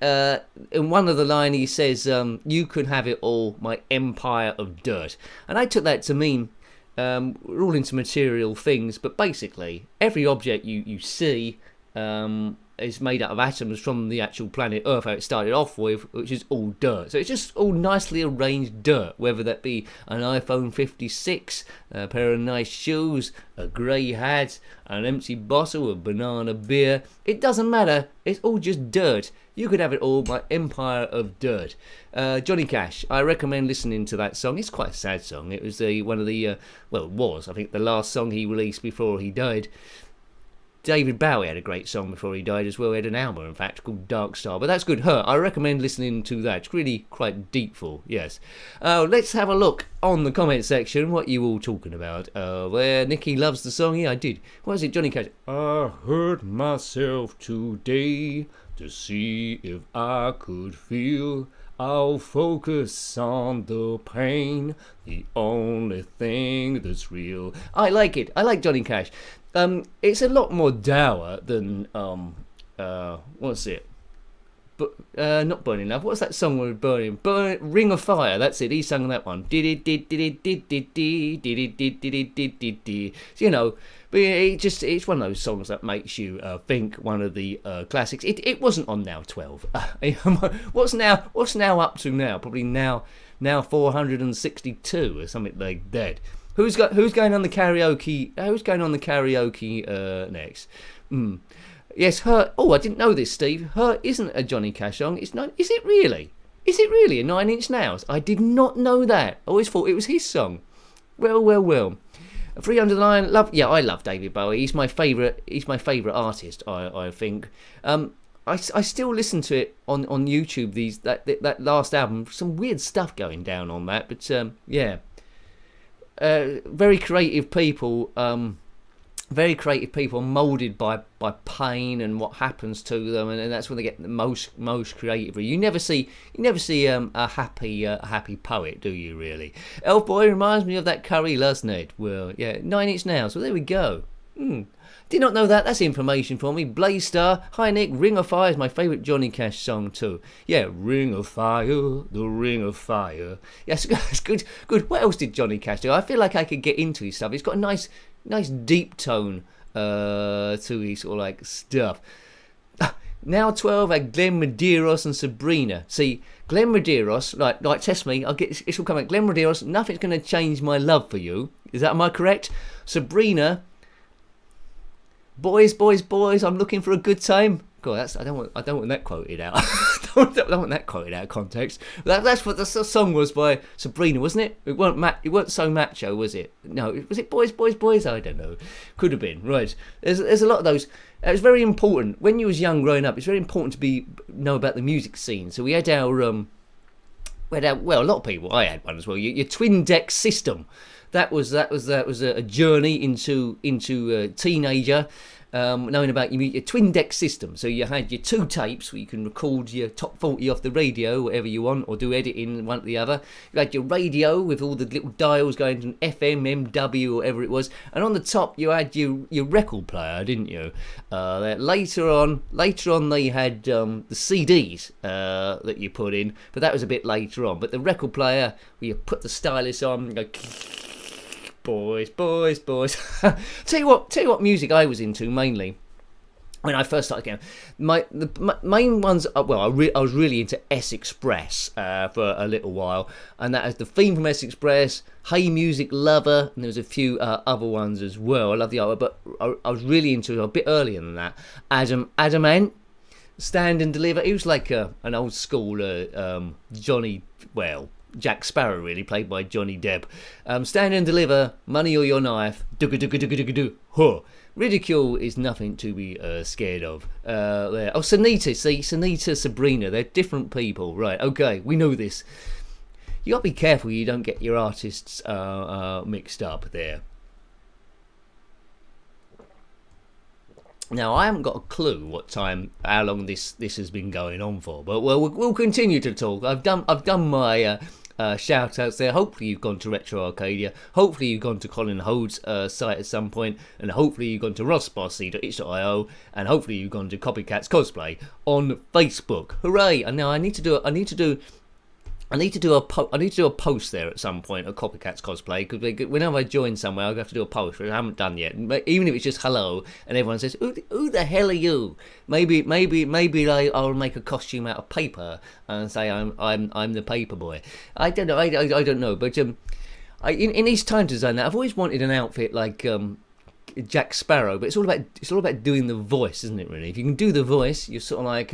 in one of the line he says, you could have it all, my empire of dirt. And I took that to mean we're all into material things, but basically every object you see is made out of atoms from the actual planet Earth, how it started off with, which is all dirt. So it's just all nicely arranged dirt, whether that be an iPhone 56, a pair of nice shoes, a grey hat, an empty bottle of banana beer. It doesn't matter. It's all just dirt. You could have it all, my empire of dirt. Johnny Cash, I recommend listening to that song. It's quite a sad song. It was one of the, well, it was, I think, the last song he released before he died. David Bowie had a great song before he died as well. He had an album, in fact, called Dark Star. But that's good. Hurt. I recommend listening to that. It's really quite deepful, yes. Let's have a look on the comment section. What are you all talking about? Where Nikki loves the song? Yeah, I did. What is it, Johnny Cash? I hurt myself today to see if I could feel. I'll focus on the pain, the only thing that's real. I like it. I like Johnny Cash. It's a lot more dour than what's it? But not Burning Love. What's that song with Burning? Ring of Fire. That's it. He sung that one. You know, but it's one of those songs that makes you think. One of the classics. It wasn't on Now 12. What's now up to now? Probably now 462 or something like that. Who's going on the karaoke? Who's going on the karaoke next? Yes, Hurt. Oh, I didn't know this, Steve. Hurt isn't a Johnny Cash song. It's not. Is it really? Is it really a 9 Inch Nails? I did not know that. I always thought it was his song. Well. 309. Love. Yeah, I love David Bowie. He's my favourite. He's my favourite artist. I think. I still listen to it on YouTube. That last album. Some weird stuff going down on that, but yeah. Very creative people moulded by pain and what happens to them, and that's when they get the most creative. You never see a happy poet, do you really? Elf Boy reminds me of that curry last night. Well, yeah, 9 Inch Nails. Well, there we go. Did not know that. That's information for me. Blaze Star. Hi Nick. Ring of Fire is my favourite Johnny Cash song too. Yeah, Ring of Fire, the Ring of Fire. Yes, that's good. Good. What else did Johnny Cash do? I feel like I could get into his stuff. He's got a nice deep tone to his sort of like stuff. Now 12 had Glenn Medeiros and Sabrina. See, Glenn Medeiros, like test me. It's all coming. Glenn Medeiros. Nothing's going to change my love for you. Am I correct? Sabrina. Boys, I'm looking for a good time. God, I don't want that quoted out. I don't want that quoted out of context. That's what the song was by Sabrina, wasn't it? It weren't so macho, was it? No, was it boys, boys, boys? I don't know. Could have been. Right. There's a lot of those. It's very important when you was young growing up. It's very important to know about the music scene. So we had our well, a lot of people. I had one as well. Your twin deck system. That was a journey into teenager. Knowing about your twin deck system. So you had your 2 tapes where you can record your top 40 off the radio, whatever you want, or do editing one or the other. You had your radio with all the little dials going to FM, MW, whatever it was. And on the top you had your record player, didn't you? Later on they had the CDs that you put in, but that was a bit later on. But the record player, where you put the stylus on, and go boys, boys, boys. Tell you what music I was into mainly when I first started again. The main ones, I was really into S Express for a little while, and that is the theme from S Express, Hey Music Lover, and there was a few other ones as well. I love the other, but I was really into a bit earlier than that. Adam Ant, Stand and Deliver. He was like an old school Johnny, Jack Sparrow, really, played by Johnny Depp. Stand and Deliver, Money or Your Knife, huh. Ridicule is nothing to be scared of. There. Oh, Sunita, Sabrina, they're different people. Right, okay, we know this. You got to be careful you don't get your artists mixed up there. Now, I haven't got a clue how long this has been going on for, but we'll continue to talk. I've done my shout outs there. Hopefully you've gone to Retro Arcadia, hopefully you've gone to Colin Hode's site at some point, and hopefully you've gone to rossbossy.itch.io, and hopefully you've gone to Copycats Cosplay on Facebook. Hooray! And now I need to do a post there at some point at Copycats Cosplay, because whenever I join somewhere I have to do a post, which I haven't done yet. Even if it's just hello and everyone says, who the hell are you? Maybe I'll make a costume out of paper and say I'm the paper boy. I don't know. I don't know. But in these times to design that, I've always wanted an outfit like Jack Sparrow, but it's all about doing the voice, isn't it, really? If you can do the voice, you're sort of like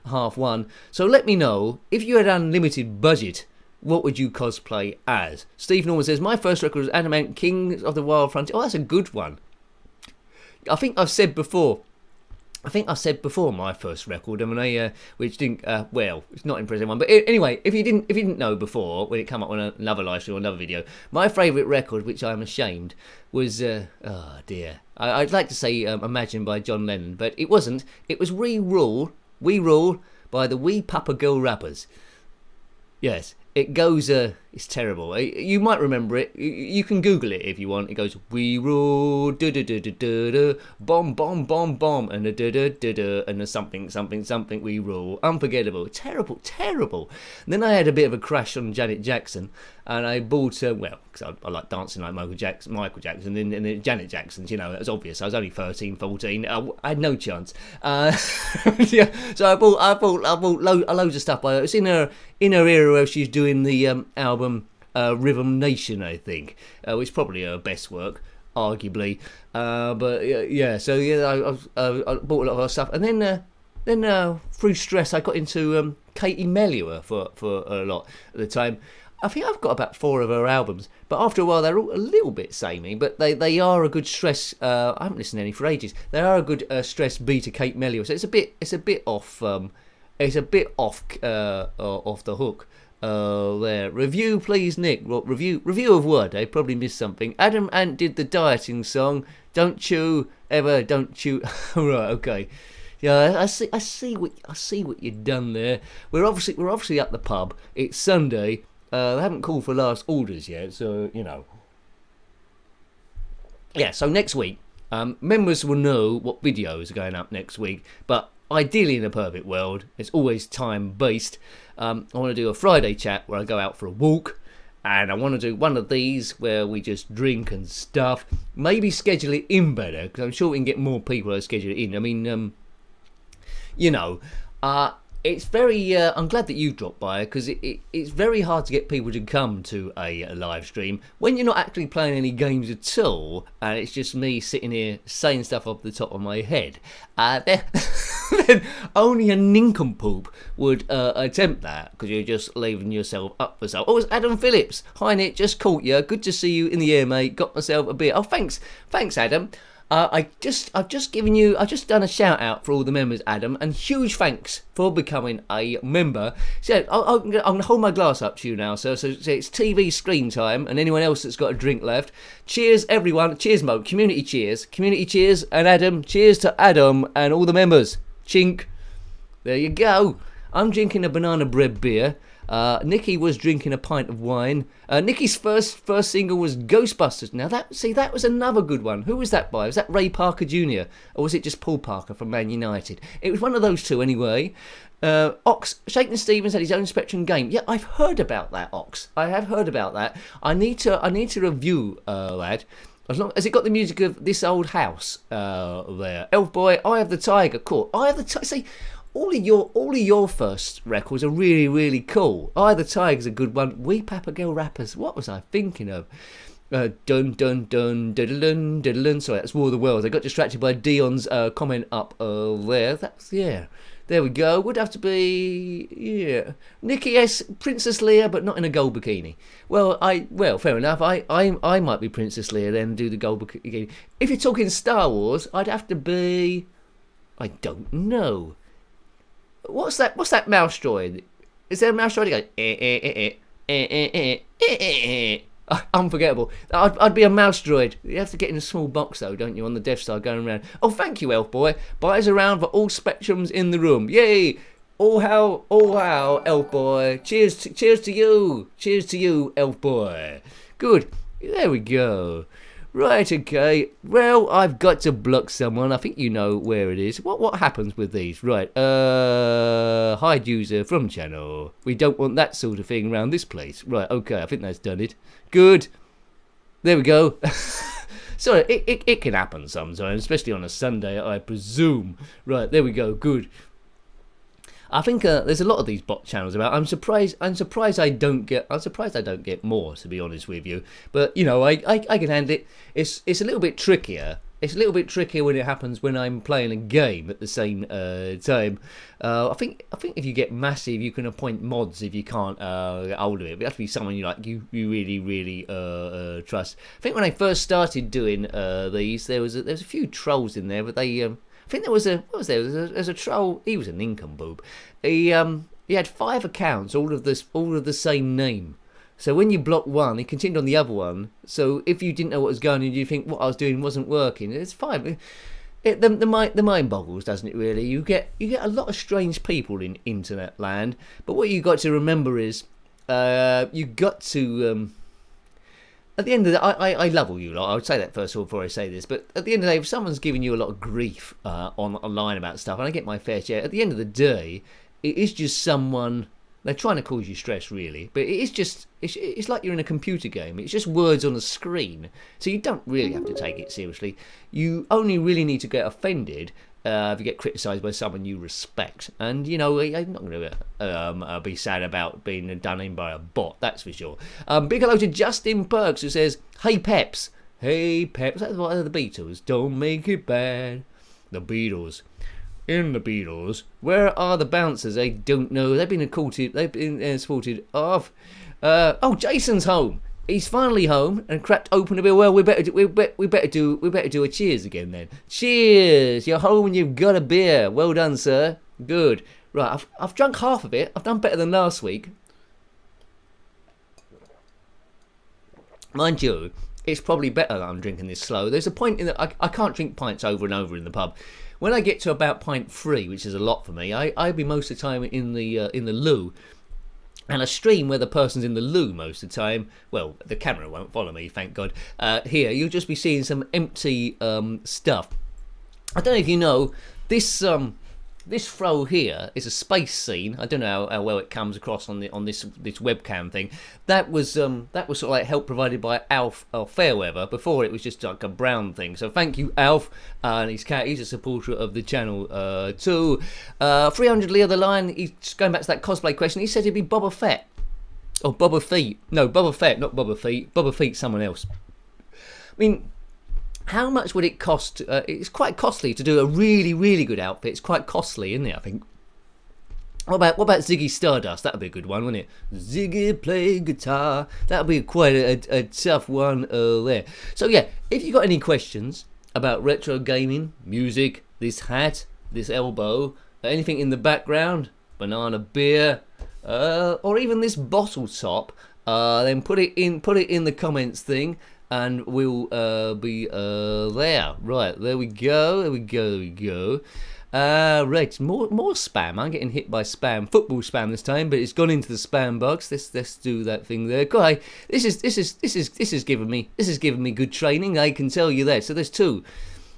half one. So let me know, if you had unlimited budget, what would you cosplay as? Steve Norman says, my first record was Animant Kings of the Wild Frontier. Oh, that's a good one. I think I've said before my first record, which didn't, it's not impressive one. But anyway, if you didn't know before, when it came up on another live stream or another video, my favourite record, which I'm ashamed, was, I'd like to say Imagine by John Lennon, but it wasn't. It was We Rule by the Wee Papa Girl Rappers. Yes. It goes, it's terrible. You might remember it. You can Google it if you want. It goes, we rule, da-da-da-da-da-da, bomb, bomb, bomb, bomb, and da-da-da-da-da, and something, we rule. Unforgettable. Terrible, terrible. And then I had a bit of a crash on Janet Jackson, and I bought, because I like dancing like Michael Jackson, and then Janet Jackson's, it was obvious. I was only 13, 14. I had no chance. Yeah, so I bought loads of stuff by her. It's in her era where she's doing the album Rhythm Nation, I think, which is probably her best work, arguably. But yeah, so yeah, I bought a lot of her stuff, and then through stress, I got into Katie Melua for a lot at the time. I think I've got about 4 of her albums, but after a while they're all a little bit samey, but they are a good stress. I haven't listened to any for ages. They are a good stress beat to Kate Melua, so it's a bit off. It's a bit off the hook. There. Review, please, Nick. Well, review of what? I probably missed something. Adam Ant did the dieting song. Don't chew ever. Don't chew. Right. Okay. Yeah, I see what you've done there. We're obviously at the pub. It's Sunday. They haven't called for last orders yet, so Yeah. So next week, members will know what videos are going up next week, but ideally, in a perfect world, it's always time-based. I want to do a Friday chat where I go out for a walk, and I want to do one of these where we just drink and stuff. Maybe schedule it in better, because I'm sure we can get more people to schedule it in. I mean, It's very. I'm glad that you dropped by because it's very hard to get people to come to a live stream when you're not actually playing any games at all, and it's just me sitting here saying stuff off the top of my head. Then only a nincompoop would attempt that because you're just leaving yourself up for something. Oh, it's Adam Phillips. Hi Nick, just caught you. Good to see you in the air, mate. Got myself a beer. Oh, thanks, Adam. I've just done a shout out for all the members, Adam, and huge thanks for becoming a member. So I'm going to hold my glass up to you now, sir. So it's TV screen time, and anyone else that's got a drink left. Cheers, everyone. Cheers, Mo. Community cheers, and Adam. Cheers to Adam and all the members. Chink. There you go. I'm drinking a banana bread beer. Nikki was drinking a pint of wine. Nikki's first single was Ghostbusters. Now that was another good one. Who was that by? Was that Ray Parker Jr. or was it just Paul Parker from Man United? It was one of those two anyway. Shakin' Stevens had his own Spectrum game. Yeah, I've heard about that, Ox. I have heard about that. I need to review that. Has it got the music of This Old House there? Elf Boy, I Have the Tiger. Cool. See. All of your first records are really, really cool. Eye of the Tiger's a good one. We Papagirl Rappers. What was I thinking of? Dun dun dun dun dun dun. Sorry, that's War of the Worlds. I got distracted by Dion's comment up there. There we go. Would have to be Nikki S. Princess Leia, but not in a gold bikini. Well, fair enough. I might be Princess Leia then do the gold bikini. If you're talking Star Wars, I'd have to be. I don't know. What's that mouse droid? Is there a mouse droid? It goes unforgettable. I'd be a mouse droid. You have to get in a small box though, don't you, on the Death Star going around. Oh, thank you, Elf Boy. Buys around for all spectrums in the room. Yay! Oh how, Elf Boy. Cheers to you, Elf Boy. Good. There we go. Right, okay. Well, I've got to block someone. I think you know where it is. What happens with these? Right. Hide user from channel. We don't want that sort of thing around this place. Right, okay. I think that's done it. Good. There we go. Sorry, it can happen sometimes, especially on a Sunday, I presume. Right, there we go. Good. I think there's a lot of these bot channels about. I'm surprised I don't get more, to be honest with you. But you know, I can handle it. It's a little bit trickier. It's a little bit trickier when it happens when I'm playing a game at the same time. I think if you get massive, you can appoint mods if you can't get hold of it. But it has to be someone you really really trust. I think when I first started doing these, there was a few trolls in there, but they. I think there was a troll. He was a nincompoop. He had 5 accounts, all of the same name. So when you block one, he continued on the other one. So if you didn't know what was going on, you think what I was doing wasn't working. It's fine. The mind boggles, doesn't it? Really, you get a lot of strange people in internet land. But what you got to remember is you got to. At the end of the day, I love all you lot. I would say that first of all before I say this. But at the end of the day, if someone's giving you a lot of grief online about stuff, and I get my fair share, at the end of the day, it is just someone. They're trying to cause you stress, really. But it is just. It's like you're in a computer game. It's just words on a screen. So you don't really have to take it seriously. You only really need to get offended if you get criticised by someone you respect. And, you know, I'm not going to be sad about being done in by a bot, that's for sure. Big hello to Justin Perks, who says, Hey Peps. Hey Peps. That's what are the Beatles. Don't make it bad. The Beatles. In the Beatles. Where are the bouncers? I don't know. They've been escorted off. Jason's home. He's finally home and cracked open a beer. Well, we better do a cheers again then. Cheers! You're home and you've got a beer. Well done, sir. Good. Right, I've drunk half of it. I've done better than last week. Mind you, it's probably better that I'm drinking this slow. There's a point in that I can't drink pints over and over in the pub. When I get to about pint 3, which is a lot for me, I'll be most of the time in the loo. And a stream where the person's in the loo most of the time, well, the camera won't follow me, thank God. Here, you'll just be seeing some empty stuff. I don't know if you know, this this throw here is a space scene. I don't know how well it comes across on this webcam thing. That was sort of like help provided by Alf Fairweather. Before it was just like a brown thing. So thank you, Alf, and his cat. He's a supporter of the channel too. 300 Lee of the Line. He's going back to that cosplay question. He said he'd be Boba Fett or Boba Feet. No, Boba Fett, not Boba Feet. Boba Feet, someone else. I mean, how much would it cost? It's quite costly to do a really, really good outfit. It's quite costly, isn't it, I think? What about Ziggy Stardust? That would be a good one, wouldn't it? Ziggy play guitar. That would be quite a tough one there. So yeah, if you got any questions about retro gaming, music, this hat, this elbow, anything in the background, banana beer, or even this bottle top, then put it in the comments thing. And we'll be there. Right, there we go. Right, more spam. I'm getting hit by spam, football spam this time, but it's gone into the spam box. Let's do that thing there. God, this is giving me good training. I can tell you that. So there's two.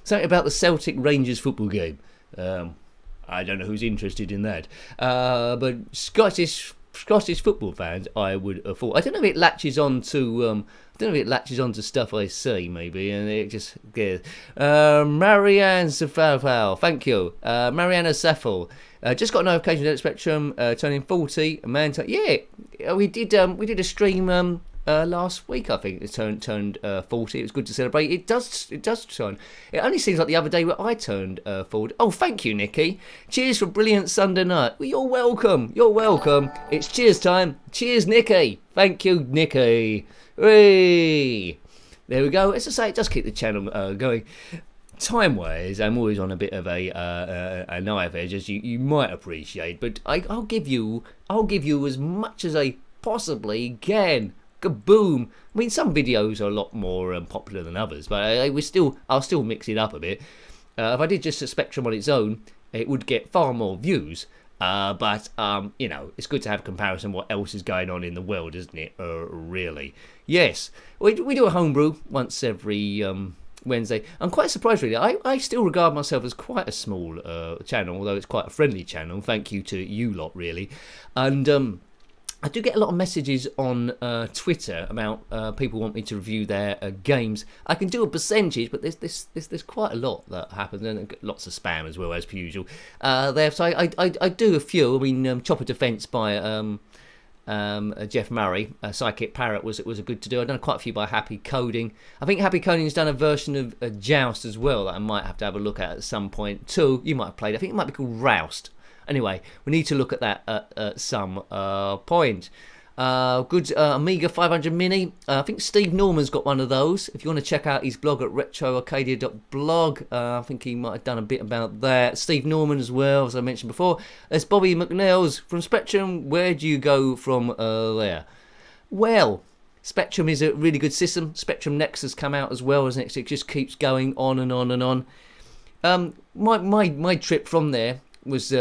Something about the Celtic Rangers football game. I don't know who's interested in that, but Scottish football fans, I would have thought. I don't know if it latches on to. I don't know if it latches onto stuff I see, maybe, and it just goes. Marianne Safal, thank you. Mariana Safal, just got a notification that Spectrum turning 40. Yeah, we did a stream last week. I think it turned 40. It was good to celebrate. It does turn. It only seems like the other day where I turned 40. Oh, thank you, Nikki. Cheers for brilliant Sunday night. Well, you're welcome. It's cheers time. Cheers, Nikki. Thank you, Nikki. Hey, there we go. As I say, it does keep the channel going. Time-wise, I'm always on a bit of a knife edge, as you might appreciate. But I'll give you as much as I possibly can. Kaboom! I mean, some videos are a lot more popular than others, but I'll still mix it up a bit. If I did just a Spectrum on its own, it would get far more views. But it's good to have a comparison what else is going on in the world, isn't it? Really. Yes. We do a homebrew once every Wednesday. I'm quite surprised, really. I still regard myself as quite a small channel, although it's quite a friendly channel. Thank you to you lot, really. And I do get a lot of messages on Twitter about people want me to review their games. I can do a percentage, but there's quite a lot that happens, and lots of spam as well, as per usual. There, so I do a few. I mean, Chopper Defense by Jeff Murray, Psychic Parrot was a good to do. I've done quite a few by Happy Coding. I think Happy Coding has done a version of Joust as well that I might have to have a look at some point too. You might have played. I think it might be called Roust. Anyway, we need to look at that at some point. Good Amiga 500 Mini. I think Steve Norman's got one of those. If you want to check out his blog at retroarcadia.blog, I think he might have done a bit about that. Steve Norman as well, as I mentioned before. There's Bobby McNeil's from Spectrum. Where do you go from there? Well, Spectrum is a really good system. Spectrum Next has come out as well, as it just keeps going on and on and on. My trip from there was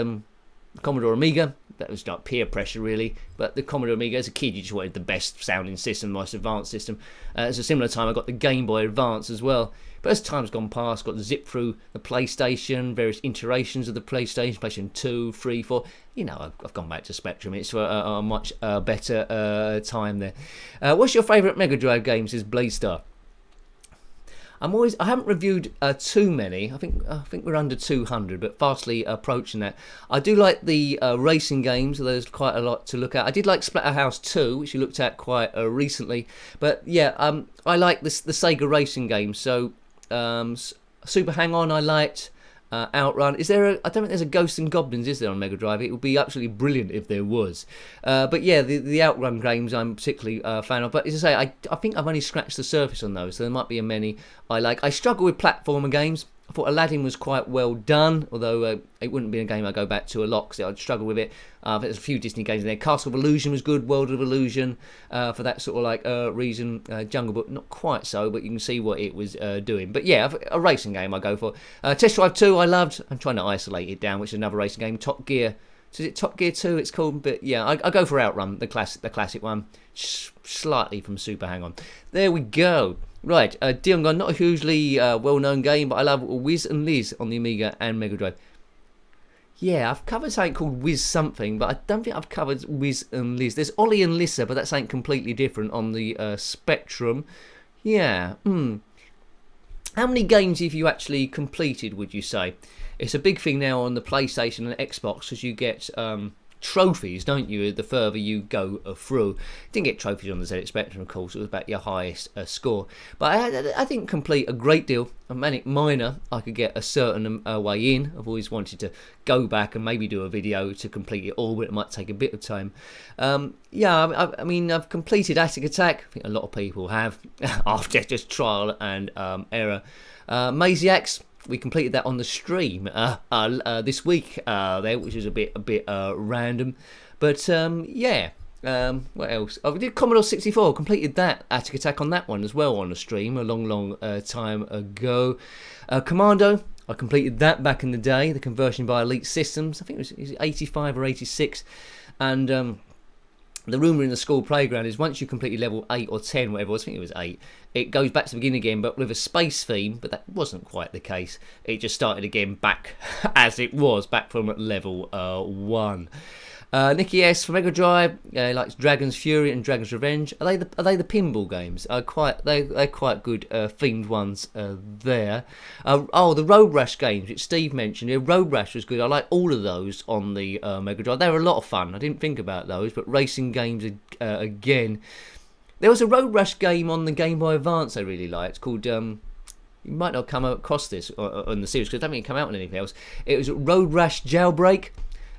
Commodore Amiga. That was like peer pressure, really. But the Commodore Amiga, as a kid, you just wanted the best sounding system, the most advanced system. At a similar time, I got the Game Boy Advance as well. But as time's gone past, got the zip through the PlayStation, various iterations of the PlayStation 2, 3, 4. I've gone back to Spectrum. It's a much better time there. What's your favourite Mega Drive game, says Blaze-Star? I haven't reviewed too many. I think we're under 200, but fastly approaching that. I do like the racing games. There's quite a lot to look at. I did like Splatterhouse 2, which you looked at quite recently. But yeah, I like the Sega racing games. So Super Hang-On I liked. Outrun. I don't think there's a Ghosts and Goblins, is there, on Mega Drive? It would be absolutely brilliant if there was. But yeah, the Outrun games I'm particularly a fan of. But as I say, I think I've only scratched the surface on those, so there might be many I like. I struggle with platformer games. I thought Aladdin was quite well done, although it wouldn't be a game I go back to a lot because I'd struggle with it. There's a few Disney games in there. Castle of Illusion was good, World of Illusion, for that sort of like reason. Jungle Book, not quite so, but you can see what it was doing. But yeah, a racing game I go for. Test Drive 2 I loved. I'm trying to isolate it down, which is another racing game. Top Gear. So is it Top Gear 2 it's called? But yeah, I go for Outrun, the classic one. Slightly from Super Hang-On. There we go. Right, Dion Gone, not a hugely well-known game, but I love Wiz and Liz on the Amiga and Mega Drive. Yeah, I've covered something called Wiz something, but I don't think I've covered Wiz and Liz. There's Ollie and Lissa, but that's something completely different on the Spectrum. Yeah. How many games have you actually completed, would you say? It's a big thing now on the PlayStation and Xbox because you get trophies, don't you, the further you go through. Didn't get trophies on the ZX Spectrum, of course. It was about your highest score. But I didn't complete a great deal. A Manic Miner, I could get a certain way in. I've always wanted to go back and maybe do a video to complete it all, but it might take a bit of time. Yeah, I mean, I've completed Attic Attack. I think a lot of people have, after just trial and error. Maniacs, we completed that on the stream this week there, which is a bit random. But yeah, what else? I did Commodore 64, completed that Attic Attack on that one as well on the stream a long time ago. Commando, I completed that back in the day, the conversion by Elite Systems. I think it was 85 or 86. And the rumour in the school playground is once you completed level 8 or 10, whatever it was, I think it was 8, it goes back to the beginning again, but with a space theme, but that wasn't quite the case. It just started again back as it was, back from level 1. Nicky S for Mega Drive likes Dragon's Fury and Dragon's Revenge. Are they the pinball games? They're quite good themed ones there. Oh, the Road Rash games, which Steve mentioned. Yeah, Road Rash was good. I like all of those on the Mega Drive. They were a lot of fun. I didn't think about those, but racing games again. There was a Road Rash game on the Game Boy Advance I really liked called. You might not come across this on the series because I don't think it came out on anything else. It was Road Rash Jailbreak.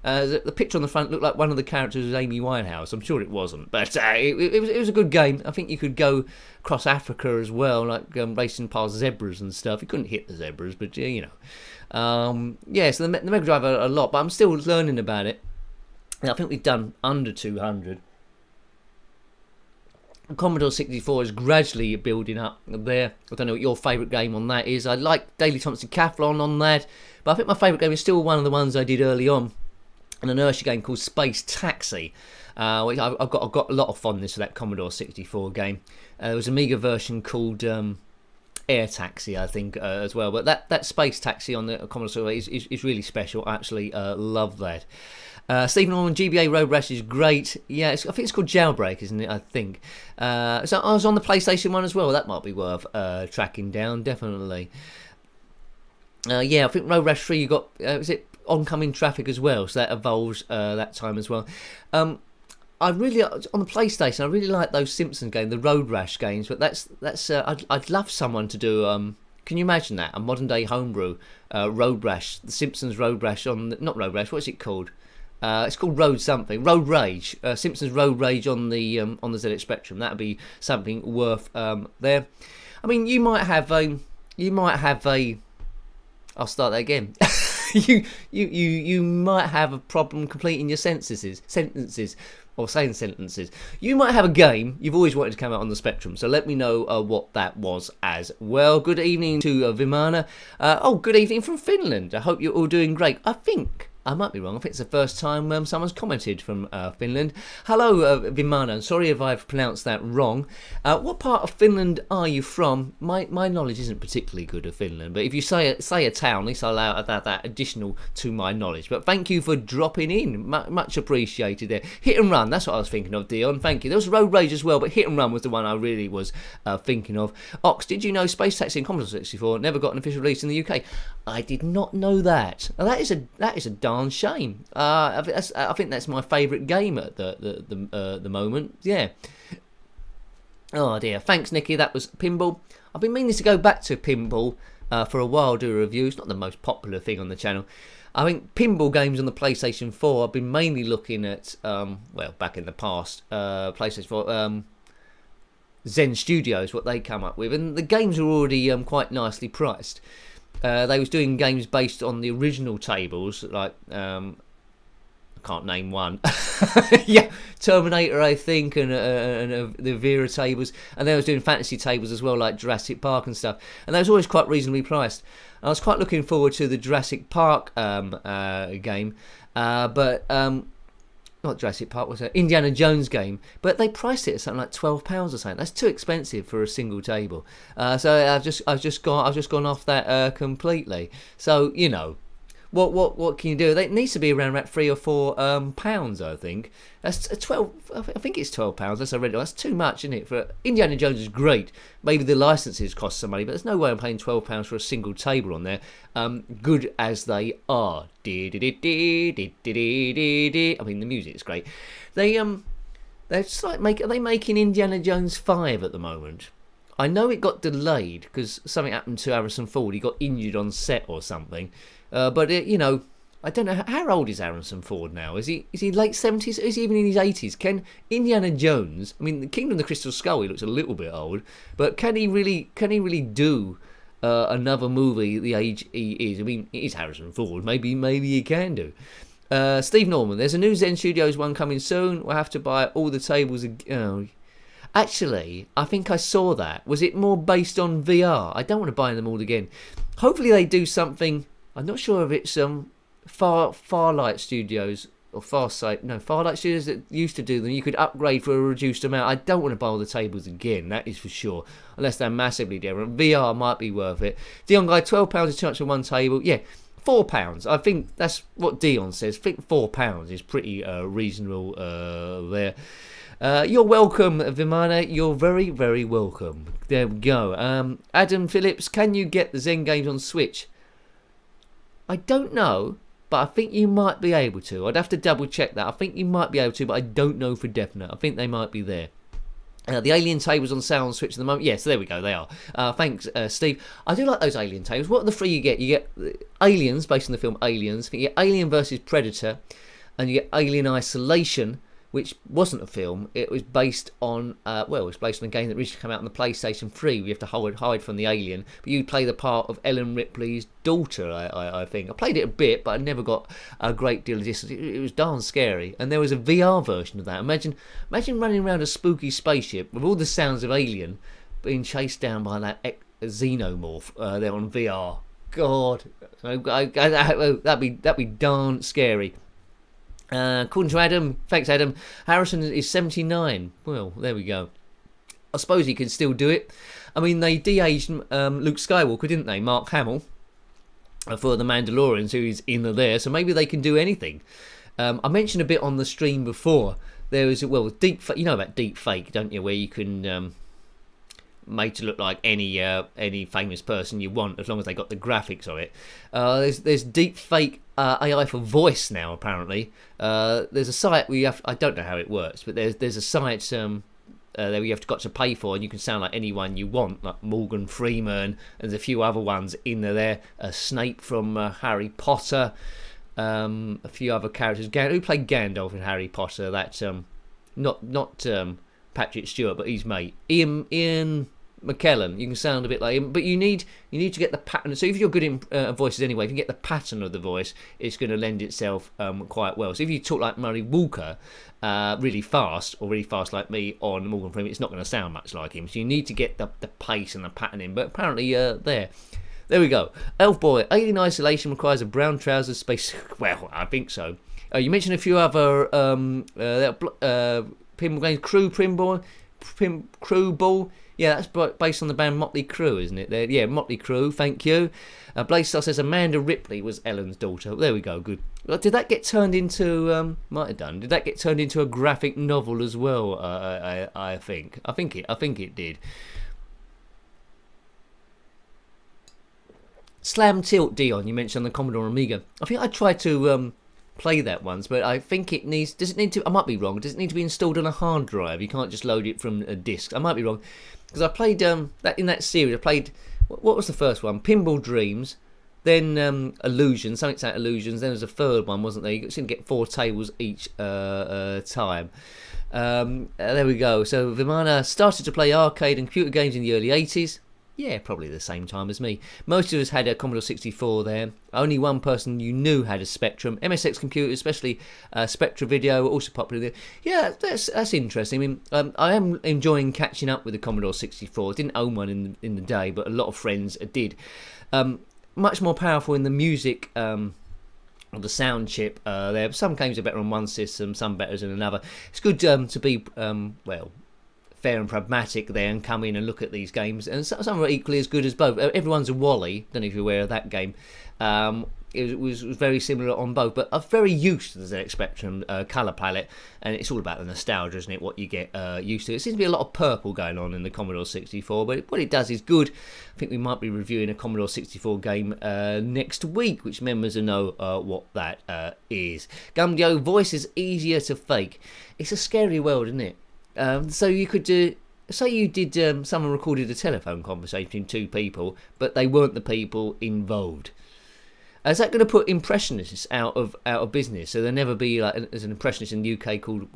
The picture on the front looked like one of the characters was Amy Winehouse. I'm sure it wasn't, but it was a good game. I think you could go across Africa as well, like racing past zebras and stuff. You couldn't hit the zebras, but you know. Yeah, so the Mega Drive a lot, but I'm still learning about it. And I think we've done under 200. Commodore 64 is gradually building up there. I don't know what your favourite game on that is. I like Daley Thompson Cathlon on that, but I think my favourite game is still one of the ones I did early on. An inertia game called Space Taxi, which I've got a lot of fondness for that Commodore 64 game. There was an Amiga version called Air Taxi, I think, as well. But that Space Taxi on the Commodore 64 is really special. I actually love that. Stephen Norman, GBA Road Rash is great. Yeah, I think it's called Jailbreak, isn't it? I think. So I was on the PlayStation 1 as well. That might be worth tracking down, definitely. Yeah, I think Road Rash 3 you got, is it Oncoming Traffic as well, so that evolves that time as well. I really, on the PlayStation, I really like those Simpsons games, the Road Rash games, but that's I'd love someone to do, can you imagine that, a modern day homebrew, Road Rash, the Simpsons Road Rash not Road Rash, what's it called? It's called Road something, Road Rage, Simpsons Road Rage on the ZX Spectrum. That'd be something worth there. I mean, you might have a, I'll start that again. You might have a problem completing your sentences or saying sentences. You might have a game you've always wanted to come out on the Spectrum, so let me know what that was as well. Good evening to Vimana. Good evening from Finland. I hope you're all doing great. I think I might be wrong. I think it's the first time someone's commented from Finland. Hello, Vimana. Sorry if I've pronounced that wrong. What part of Finland are you from? My knowledge isn't particularly good of Finland, but if you say a town, at least I'll allow that additional to my knowledge. But thank you for dropping in. Much appreciated there. Hit and Run, that's what I was thinking of, Dion. Thank you. There was Road Rage as well, but Hit and Run was the one I really was thinking of. Ox, did you know Space Taxi and Commodore 64 never got an official release in the UK? I did not know that. Now, that is a darn shame. I think that's my favourite game at the moment. Yeah. Oh dear. Thanks, Nicky. That was pinball. I've been meaning to go back to pinball for a while. Do a review. It's not the most popular thing on the channel. I think pinball games on the PlayStation 4. I've been mainly looking at back in the past, PlayStation 4. Zen Studios, what they come up with, and the games are already quite nicely priced. They was doing games based on the original tables, like I can't name one. Yeah, Terminator, I think, and the Vera tables, and they was doing fantasy tables as well, like Jurassic Park and stuff. And they was always quite reasonably priced. I was quite looking forward to the Jurassic Park game, but not Jurassic Park, was it? Indiana Jones game, but they priced it at something like £12 or something. That's too expensive for a single so I've just gone off that completely. So what can you do? It needs to be around about £3 or £4, I think. That's 12. I think it's £12. That's I read. That's too much, isn't it? For Indiana Jones is great. Maybe the licenses cost some money, but there's no way I'm paying £12 for a single table on there. Good as they are. I mean, the music's great. They're just like are they making Indiana Jones 5 at the moment? I know it got delayed because something happened to Harrison Ford. He got injured on set or something. But I don't know how old is Harrison Ford now. Is he late 70s? Is he even in his 80s? Can Indiana Jones? I mean, the Kingdom of the Crystal Skull. He looks a little bit old, but can he really do another movie at the age he is? I mean, it is Harrison Ford. Maybe he can do. Steve Norman. There's a new Zen Studios one coming soon. We'll have to buy all the tables again. Oh. Actually, I think I saw that. Was it more based on VR? I don't want to buy them all again. Hopefully they do something. I'm not sure if it's Farlight Studios or Farlight Studios that used to do them. You could upgrade for a reduced amount. I don't want to buy all the tables again, that is for sure. Unless they're massively different. VR might be worth it. Dion Guy, £12 is too much for one table. Yeah, £4. I think that's what Dion says. I think £4 is pretty reasonable there. You're welcome, Vimana. You're very, very welcome. There we go. Adam Phillips, can you get the Zen games on Switch? I don't know, but I think you might be able to. I'd have to double check that. I think you might be able to, but I don't know for definite. I think they might be there. The Alien tables on sale on Switch at the moment. Yes, there we go. They are. Thanks, Steve. I do like those Alien tables. What are the three you get? You get Aliens, based on the film Aliens. I think you get Alien versus Predator, and you get Alien Isolation, which wasn't a film. It was based on it was based on a game that recently came out on the PlayStation 3. We have to hide from the alien, but you play the part of Ellen Ripley's daughter. I think I played it a bit, but I never got a great deal of distance. It was darn scary, and there was a VR version of that. Imagine running around a spooky spaceship with all the sounds of Alien being chased down by that xenomorph there on VR. God, that'd be darn scary. According to Adam, thanks Adam, Harrison is 79. Well, there we go. I suppose he can still do it. I mean, they de-aged Luke Skywalker, didn't they? Mark Hamill for the Mandalorians, who is in there, so maybe they can do anything. I mentioned a bit on the stream before. There was deep. You know about deep fake, don't you? Where you can made to look like any famous person you want, as long as they got the graphics of it. There's deep fake AI for voice now, apparently. There's a site where I don't know how it works, but there's a site that you got to pay for, and you can sound like anyone you want, like Morgan Freeman, and there's a few other ones in there. Snape from Harry Potter, a few other characters. Who played Gandalf in Harry Potter? That's not Patrick Stewart, but his mate, Ian McKellen. You can sound a bit like him, but you need to get the pattern. So if you're good in voices anyway, if you get the pattern of the voice, it's going to lend itself quite well. So if you talk like Murray Walker really fast, or really fast like me on Morgan Freeman, it's not going to sound much like him. So you need to get the pace and the pattern in. But apparently there we go. Elf Boy, Alien Isolation requires a brown trousers space. Well, I think so. You mentioned a few other pinball games. Crew Ball. Yeah, that's based on the band Motley Crue, isn't it? Yeah, Motley Crue, thank you. Blaze Star says Amanda Ripley was Ellen's daughter. There we go, good. Did that get turned into, might have done, did that get turned into a graphic novel as well, I think? I think it did. Slam Tilt Dion, you mentioned on the Commodore Amiga. I think I tried to play that once, but I think it needs, does it need to, I might be wrong, does it need to be installed on a hard drive? You can't just load it from a disc. I might be wrong, because I played that in that series. I played, what was the first one? Pinball Dreams, then Illusions, something's like Illusions, then there was a third one, wasn't there? You seem to get 4 tables each time. There we go. So Vimana started to play arcade and computer games in the early 80s. Yeah, probably the same time as me. Most of us had a Commodore 64 there. Only one person you knew had a Spectrum. MSX computers, especially Spectra Video, were also popular there. Yeah, that's interesting. I mean, I am enjoying catching up with the Commodore 64. I didn't own one in the day, but a lot of friends did. Much more powerful in the music or the sound chip there. Some games are better on one system, some better than another. It's good to be, fair and pragmatic there and come in and look at these games, and some are equally as good as both. Everyone's a Wally, don't know if you're aware of that game. It was very similar on both, but I'm very used to the ZX Spectrum colour palette, and it's all about the nostalgia, isn't it, what you get used to. It seems to be a lot of purple going on in the Commodore 64, but what it does is good. I think we might be reviewing a Commodore 64 game next week, which members will know what that is. Gumdio, voice is easier to fake. It's a scary world, isn't it? So you could do... Say you did, someone recorded a telephone conversation between two people, but they weren't the people involved. Is that going to put impressionists out of business? So there'll never be like there's an impressionist in the UK called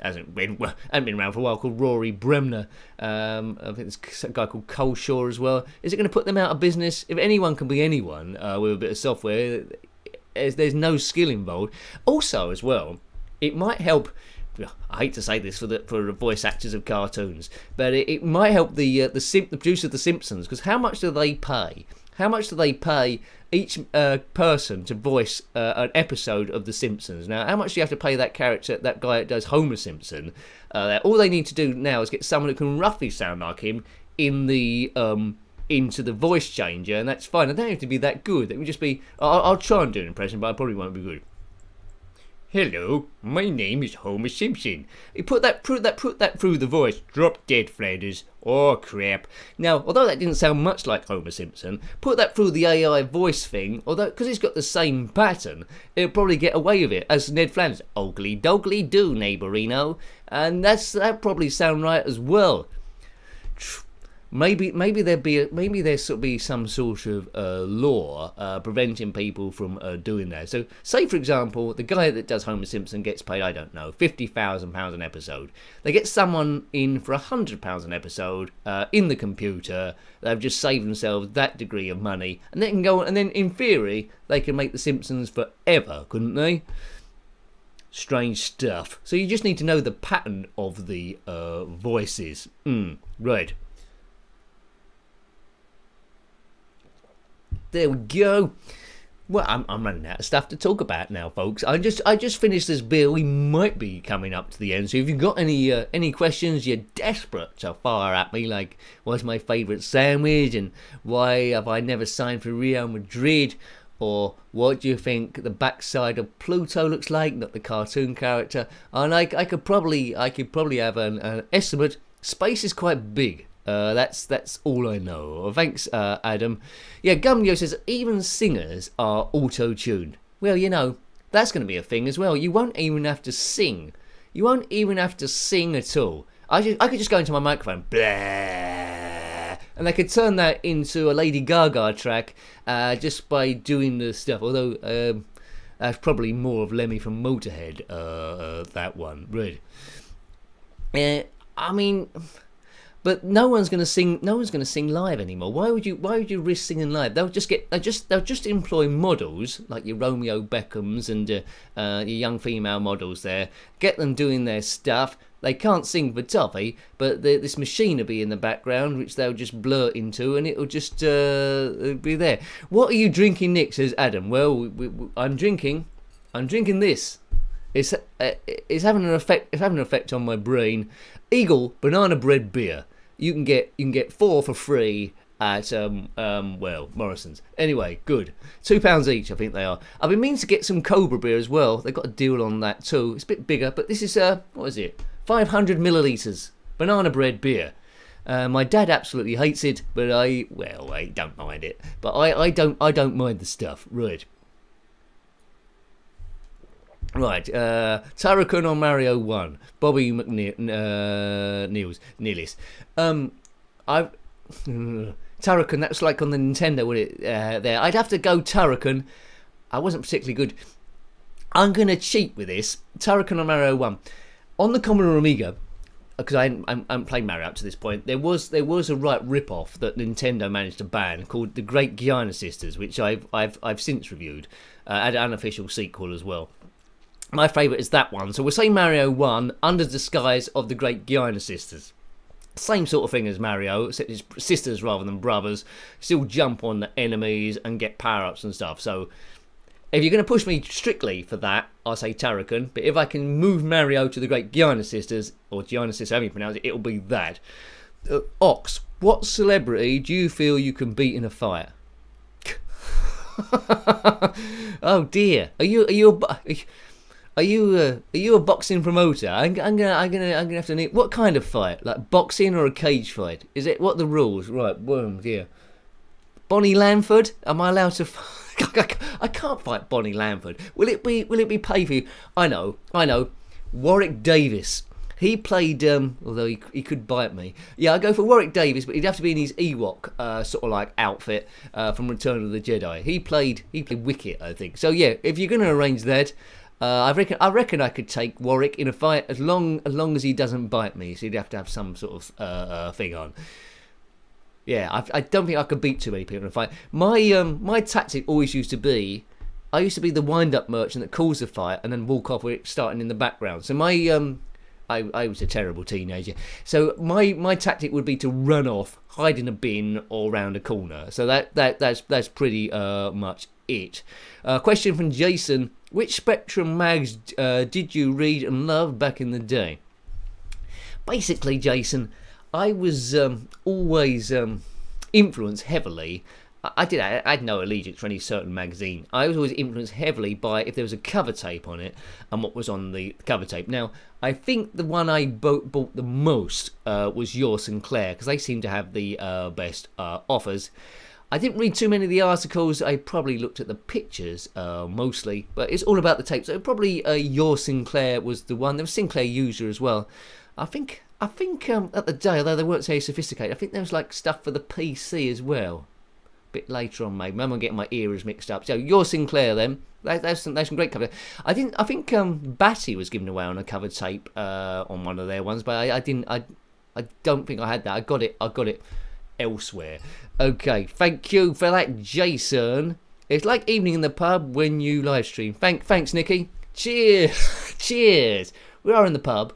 hasn't been around for a while, called Rory Bremner. I think there's a guy called Cole Shaw as well. Is it going to put them out of business? If anyone can be anyone with a bit of software, there's no skill involved. Also, as well, it might help. I hate to say this for the voice actors of cartoons, but it might help the producer of The Simpsons, because how much do they pay? How much do they pay each person to voice an episode of The Simpsons? Now, how much do you have to pay that character, that guy that does Homer Simpson? All they need to do now is get someone who can roughly sound like him in the into the voice changer, and that's fine. They don't have to be that good. It would just be. I'll try and do an impression, but I probably won't be good. Hello, my name is Homer Simpson. You put that through the voice. Drop dead, Flanders. Oh, crap. Now, although that didn't sound much like Homer Simpson, put that through the AI voice thing, although, because it's got the same pattern, it'll probably get away with it, as Ned Flanders. Ogly dogly do, neighbourino. And that probably sound right as well. Maybe there should be some sort of law preventing people from doing that. So, say for example, the guy that does Homer Simpson gets paid, I don't know, £50,000 an episode. They get someone in for £100 an episode in the computer. They've just saved themselves that degree of money, and they can go. And then, in theory, they can make The Simpsons forever, couldn't they? Strange stuff. So you just need to know the pattern of the voices. Right. There we go. Well, I'm running out of stuff to talk about now, folks. I just finished this beer. We might be coming up to the end. So if you've got any questions, you're desperate to fire at me, like what's my favourite sandwich and why have I never signed for Real Madrid, or what do you think the backside of Pluto looks like, not the cartoon character, and I could probably have an estimate. Space is quite big. That's all I know. Thanks, Adam. Yeah, Gumyo says even singers are auto-tuned. Well, you know, that's going to be a thing as well. You won't even have to sing. You won't even have to sing at all. I could just go into my microphone, blah, and I could turn that into a Lady Gaga track just by doing the stuff. Although that's probably more of Lemmy from Motorhead. That one, really. I mean. But no one's going to sing. No one's going to sing live anymore. Why would you risk singing live? They'll just employ models like your Romeo Beckhams and your young female models there. Get them doing their stuff. They can't sing for toffee, but this machine will be in the background, which they'll just blur into, and it'll just be there. What are you drinking, Nick? Says Adam. Well, I'm drinking this. It's having an effect. It's having an effect on my brain. Eagle banana bread beer. You can get 4 for free at Morrison's. Anyway, good. £2 each, I think they are. I've been meaning to get some Cobra beer as well. They've got a deal on that too. It's a bit bigger, but this is what is it? 500 millilitres banana bread beer. My dad absolutely hates it, but I don't mind it. But I don't mind the stuff. Right. Right, Turrican on Mario 1, Bobby McNeil's. Turrican, that's like on the Nintendo, would it? There, I'd have to go Turrican. I wasn't particularly good. I'm going to cheat with this. Turrican on Mario 1. On the Commodore Amiga, because I haven't played Mario up to this point, there was a right rip-off that Nintendo managed to ban called The Great Giana Sisters, which I've since reviewed. Had an unofficial sequel as well. My favourite is that one. So we'll say Mario 1 under the disguise of the Great Giana Sisters. Same sort of thing as Mario, except it's sisters rather than brothers. Still jump on the enemies and get power-ups and stuff. So if you're going to push me strictly for that, I'll say Turrican. But if I can move Mario to the Great Giana Sisters, or Giana Sisters, however you pronounce it, it'll be that. Ox, what celebrity do you feel you can beat in a fight? Oh dear. Are you a boxing promoter? I'm gonna have to need what kind of fight? Like boxing or a cage fight? Is it what the rules? Right. Boom. Dear. Bonnie Lamford? Am I allowed to? I can't fight Bonnie Lamford. Will it be pay per view? I know. Warwick Davis. He played, although he could bite me. Yeah, I go for Warwick Davis, but he'd have to be in his Ewok sort of like outfit from Return of the Jedi. He played Wicket, I think. So yeah, if you're going to arrange that, I reckon I could take Warwick in a fight as long as he doesn't bite me. So he'd have to have some sort of thing on. Yeah, I don't think I could beat too many people in a fight. My tactic always used to be, I used to be the wind-up merchant that calls the fight and then walk off with it starting in the background. So I was a terrible teenager. So my tactic would be to run off, hide in a bin or round a corner. So that's pretty much it. Question from Jason: which Spectrum mags did you read and love back in the day? Basically, Jason, I was always influenced heavily. I had no allegiance to any certain magazine. I was always influenced heavily by if there was a cover tape on it and what was on the cover tape. Now, I think the one I bought the most was Your Sinclair, because they seem to have the best offers. I didn't read too many of the articles. I probably looked at the pictures mostly, but it's all about the tape. So probably Your Sinclair was the one. There was Sinclair User as well. I think at the day, although they weren't so sophisticated, I think there was like stuff for the PC as well. Bit later on, maybe. I'm getting my eras mixed up. So Your Sinclair, then. There's some great cover. I think Batty was given away on a cover tape on one of their ones, but I don't think I had that. I got it elsewhere. Okay, thank you for that, Jason. It's like evening in the pub when you live stream. Thanks, Nikki. Cheers. We are in the pub.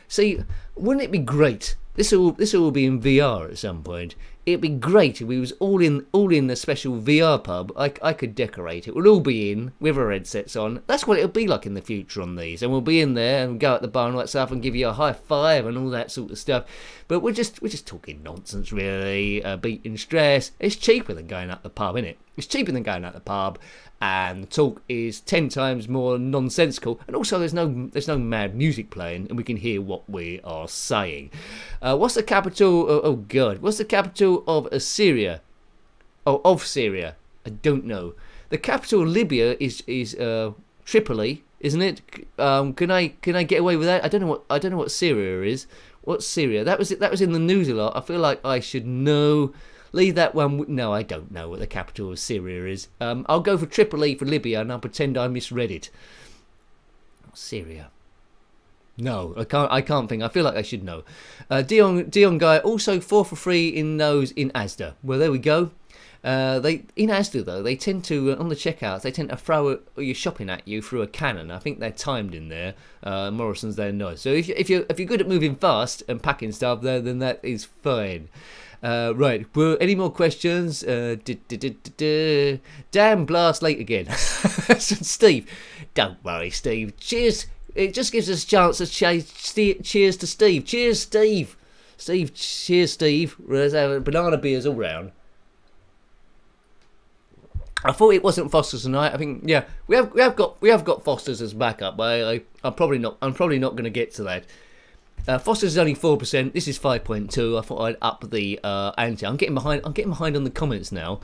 See, wouldn't it be great? This will be in VR at some point. It'd be great if we was all in the special VR pub. I could decorate it. We'll all be in with our headsets on. That's what it'll be like in the future on these. And we'll be in there and go at the bar and all that stuff and give you a high five and all that sort of stuff. But we're just talking nonsense, really. Beating stress. It's cheaper than going out the pub, isn't it? It's cheaper than going out the pub. And the talk is 10 times more nonsensical, and also there's no mad music playing, and we can hear what we are saying. What's the capital? Oh God, what's the capital of Assyria? Oh, of Syria. I don't know. The capital of Libya is Tripoli, isn't it? Can I get away with that? I don't know what Syria is. What's Syria? That was in the news a lot. I feel like I should know. Leave that one. No, I don't know what the capital of Syria is. I'll go for Tripoli for Libya, and I'll pretend I misread it. Syria. No, I can't think. I feel like I should know. Dion Guy also 4 for free in those in Asda. Well, there we go. In Asda though, they tend to on the checkouts they tend to throw your shopping at you through a cannon. I think they're timed in there. Morrison's there, no. So if you're good at moving fast and packing stuff there, then that is fine. Right, any more questions? Damn, blast late again. Steve, don't worry, Steve. Cheers. It just gives us a chance to cheers to Steve. Cheers, Steve. Cheers, Steve. There's banana beers all round. I thought it wasn't Foster's tonight. I think we have got Foster's as backup. But I'm probably not going to get to that. Foster's is only 4%. This is 5.2. I thought I'd up the ante. I'm getting behind on the comments now.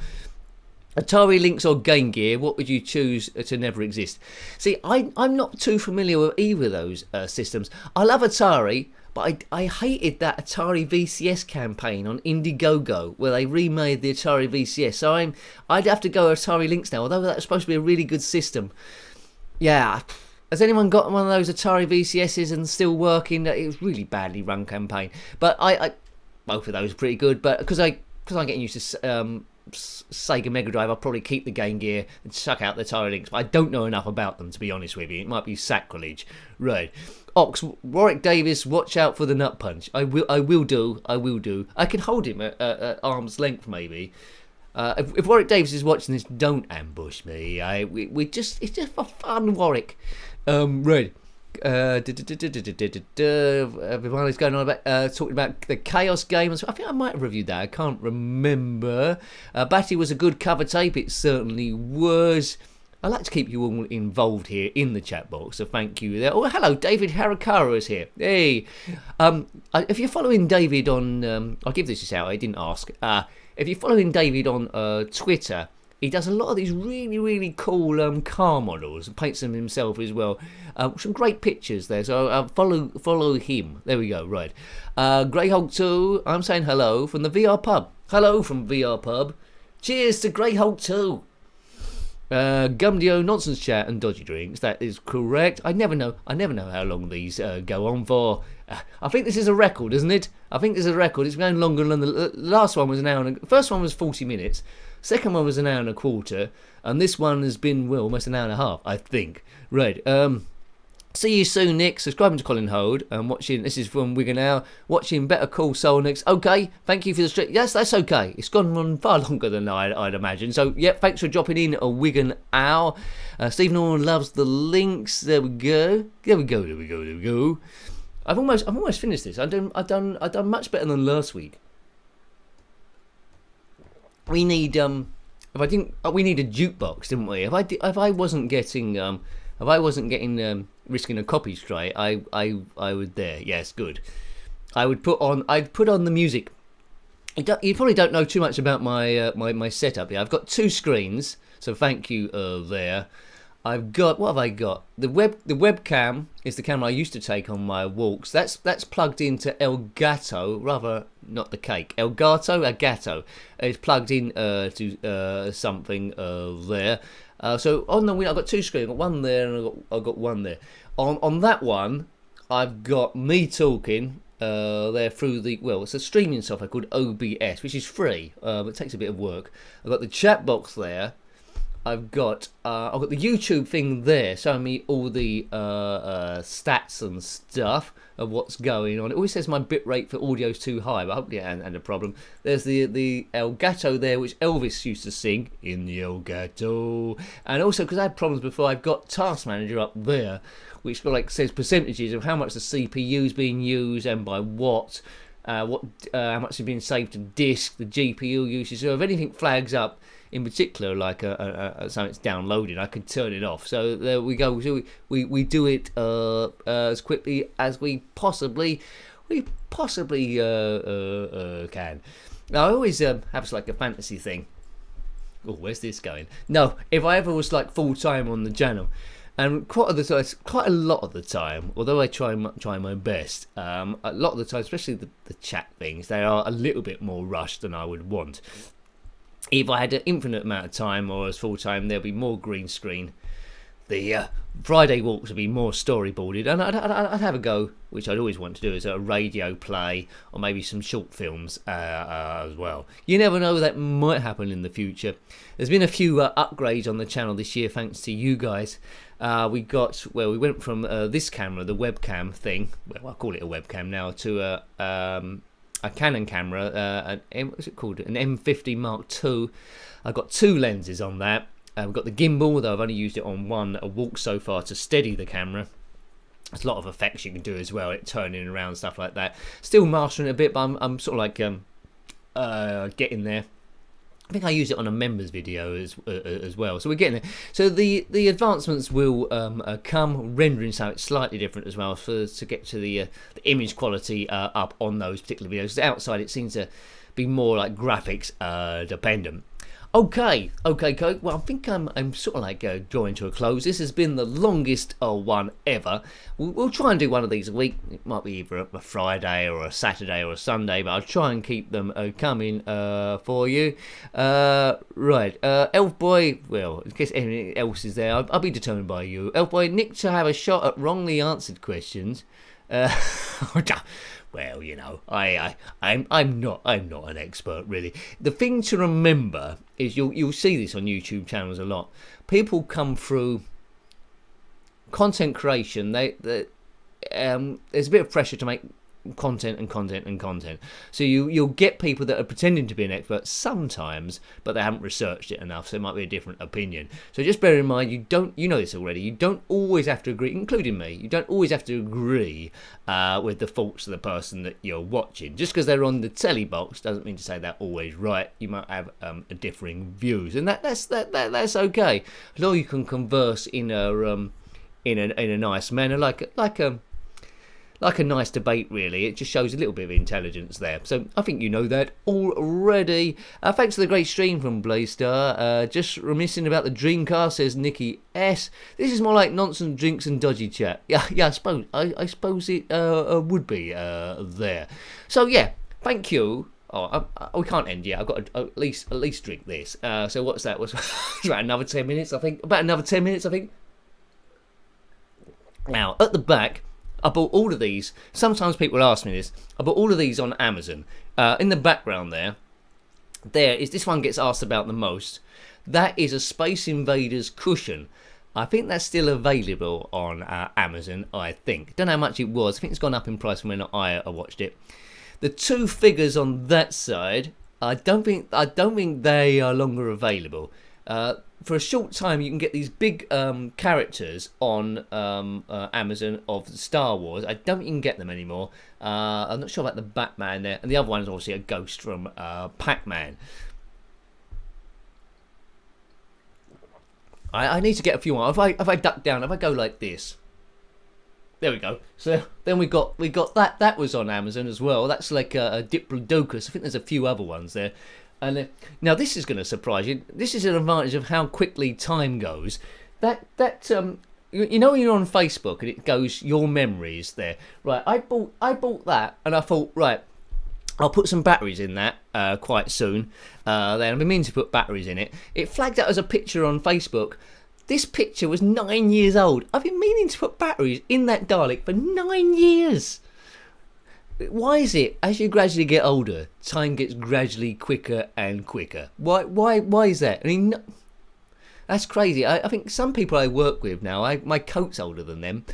Atari Lynx or Game Gear, what would you choose to never exist? See, I'm not too familiar with either of those systems. I love Atari, but I hated that Atari VCS campaign on Indiegogo where they remade the Atari VCS. So I'd have to go Atari Lynx now, although that's supposed to be a really good system. Yeah. Has anyone got one of those Atari VCSs and still working? It was really badly run campaign. But I both of those are pretty good. But because I'm getting used to Sega Mega Drive, I'll probably keep the Game Gear and suck out the Atari Lynx. But I don't know enough about them, to be honest with you. It might be sacrilege. Right. Ox, Warwick Davis, watch out for the nut punch. I will do. I can hold him at arm's length, maybe. If Warwick Davis is watching this, don't ambush me. It's just for fun, Warwick. Right. Everybody's going on about talking about the Chaos game. I think I might have reviewed that. I can't remember. Batty was a good cover tape. It certainly was. I like to keep you all involved here in the chat box, so thank you there. Oh, hello, David Harakara is here. Hey, if you're following David on, I'll give this a shout. I didn't ask. If you're following David on Twitter, he does a lot of these really, really cool car models and paints them himself as well. Some great pictures there, so follow him. There we go, right. Greyhawk 2, I'm saying hello from the VR Pub. Hello from VR Pub. Cheers to Greyhawk 2. Gumdio Nonsense Chat and Dodgy Drinks, that is correct. I never know how long these go on for. I think this is a record, isn't it? I think this is a record. It's going longer than the last one was an hour. First one was 40 minutes. Second one was an hour and a quarter. And this one has been, well, almost an hour and a half, I think. Right. See you soon, Nick. Subscribing to Colin Hode and watching. This is from Wigan Now. Watching Better Call Saul next. Okay, thank you for the stream. Yes, that's okay. It's gone on far longer than I'd imagine. So, yeah, thanks for dropping in a Wigan Owl. Stephen Orr loves the links. There we go. There we go. I've almost finished this. I've done much better than last week. We need we need a jukebox, didn't we? If I wasn't getting risking a copy strike, I would there. Yes, good. I'd put on the music. You probably don't know too much about my setup here. I've got two screens, so thank you there. What have I got? The webcam is the camera I used to take on my walks. That's plugged into Elgato, rather not the cake. Elgato is plugged in to something there. So on the window, I've got two screens. I've got one there and I've got one there. On that one, I've got me talking there through it's a streaming software called OBS, which is free, but it takes a bit of work. I've got the chat box there. I've got the YouTube thing there showing me all the stats and stuff of what's going on. It always says my bitrate for audio is too high, but hopefully it ain't a problem. There's the Elgato there, which Elvis used to sing in the Elgato. And also, because I had problems before, I've got Task Manager up there, which says percentages of how much the CPU is being used and by what, how much is being saved to disk, the GPU usage. So if anything flags up, in particular, like something's downloaded, I can turn it off. So there we go. So we do it as quickly as we possibly can. Now I always have like a fantasy thing. Oh, where's this going? No, if I ever was like full time on the channel, and quite a lot of the time, although I try my best, a lot of the time, especially the chat things, they are a little bit more rushed than I would want. If I had an infinite amount of time or as full time, there'll be more green screen. The Friday walks would be more storyboarded, and I'd have a go, which I'd always want to do, as a radio play or maybe some short films as well. You never know, that might happen in the future. There's been a few upgrades on the channel this year, thanks to you guys. We went from this camera, the webcam thing. Well, I call it a webcam now, to a Canon camera, what's it called? An M50 Mark II. I've got two lenses on that. We've got the gimbal, though I've only used it on a walk so far to steady the camera. There's a lot of effects you can do as well, it turning around, stuff like that. Still mastering it a bit, but I'm sort of like getting there. I think I use it on a members video as well, so we're getting there. So the advancements will come, rendering something slightly different as well, to get to the image quality up on those particular videos. Outside it seems to be more like graphics dependent. Okay, Coke. Well, I think I'm sort of like drawing to a close. This has been the longest one ever. We'll try and do one of these a week. It might be either a Friday or a Saturday or a Sunday, but I'll try and keep them coming for you. Right, Elf Boy. Well, in case anything else is there, I'll be determined by you. Elf Boy, Nick to have a shot at wrongly answered questions. Well, you know, I'm not an expert really. The thing to remember is you'll see this on YouTube channels a lot. People come through content creation. There's a bit of pressure to make content and content and content. So you'll get people that are pretending to be an expert sometimes, but they haven't researched it enough, so it might be a different opinion. So just bear in mind, you know this already, you don't always have to agree, including me, you don't always have to agree with the thoughts of the person that you're watching. Just because they're on the telly box doesn't mean to say they're always right. You might have differing views, and that's okay, as long as you can converse in a nice manner, like a nice debate, really. It just shows a little bit of intelligence there. So I think you know that already. Thanks for the great stream from Blaystar. Just reminiscing about the Dreamcast, says Nikki S. This is more like nonsense, drinks and dodgy chat. Yeah, I suppose it would be there. So yeah, thank you. Oh, we can't end yet. I've got to at least drink this. So what's that? What's about another 10 minutes, I think. Now, at the back, I bought all of these. Sometimes people ask me this. I bought all of these on Amazon. In the background there is, this one gets asked about the most. That is a Space Invaders cushion. I think that's still available on Amazon, I think. Don't know how much it was. I think it's gone up in price from when I watched it. The two figures on that side, I don't think they are longer available. For a short time, you can get these big characters on Amazon of Star Wars. I don't think you can get them anymore. I'm not sure about the Batman there. And the other one is obviously a ghost from Pac-Man. I need to get a few more. If I duck down, if I go like this. There we go. So then we got that. That was on Amazon as well. That's like a Diplodocus. I think there's a few other ones there. And now this is going to surprise you. This is an advantage of how quickly time goes. You know when you're on Facebook and it goes your memories there. Right, I bought that and I thought, right, I'll put some batteries in that quite soon. Then I've been meaning to put batteries in it. It flagged out as a picture on Facebook. This picture was 9 years old. I've been meaning to put batteries in that Dalek for 9 years. Why is it, as you gradually get older, time gets gradually quicker and quicker? Why is that? I mean, that's crazy. I think some people I work with now, my coat's older than them.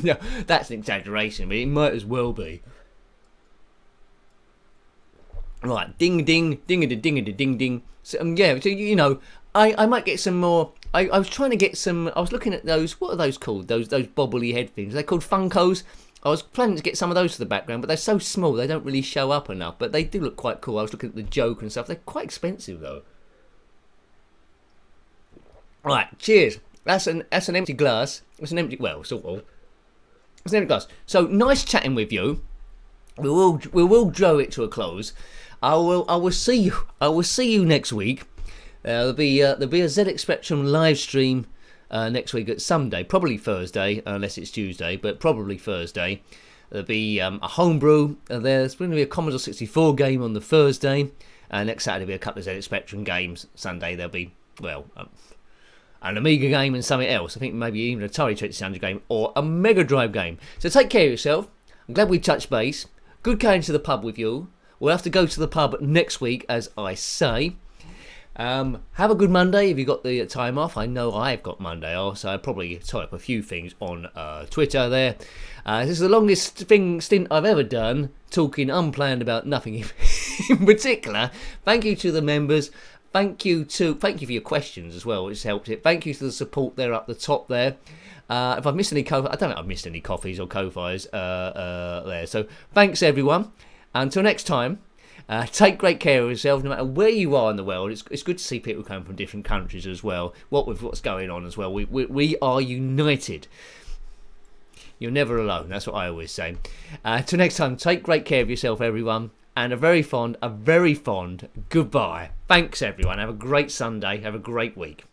No, that's an exaggeration, but it might as well be. Right, ding ding, ding a ding a ding ding. So, yeah, so you know, I might get some more. I was trying to get some. I was looking at those. What are those called? Those bobbly head things. They're called Funkos. I was planning to get some of those to the background, but they're so small they don't really show up enough. But they do look quite cool. I was looking at the Joker and stuff. They're quite expensive though. Right, cheers. That's an empty glass. It's an empty, well, sort of. It's an empty glass. So nice chatting with you. We will draw it to a close. I will see you next week. There'll be a ZX Spectrum live stream next week at some day, probably Thursday, unless it's Tuesday, but probably Thursday. There'll be a homebrew. There's going to be a Commodore 64 game on the Thursday. Next Saturday there'll be a couple of ZX Spectrum games. Sunday there'll be, well, an Amiga game and something else. I think maybe even an Atari 2600 game or a Mega Drive game. So take care of yourself. I'm glad we touched base. Good going to the pub with you. We'll have to go to the pub next week, as I say. Have a good Monday if you got the time off. I know I've got Monday off, so I'll probably type a few things on Twitter there. This is the longest stint I've ever done, talking unplanned about nothing in particular. Thank you to the members. Thank you for your questions as well, which helped it. Thank you to the support there up the top there. If I've missed any I don't think I've missed any coffees or Ko-Fis there. So thanks everyone. Until next time. Take great care of yourself, no matter where you are in the world. It's good to see people coming from different countries as well. What's going on as well. We are united. You're never alone. That's what I always say. Till next time, take great care of yourself, everyone, and a very fond goodbye. Thanks, everyone. Have a great Sunday. Have a great week.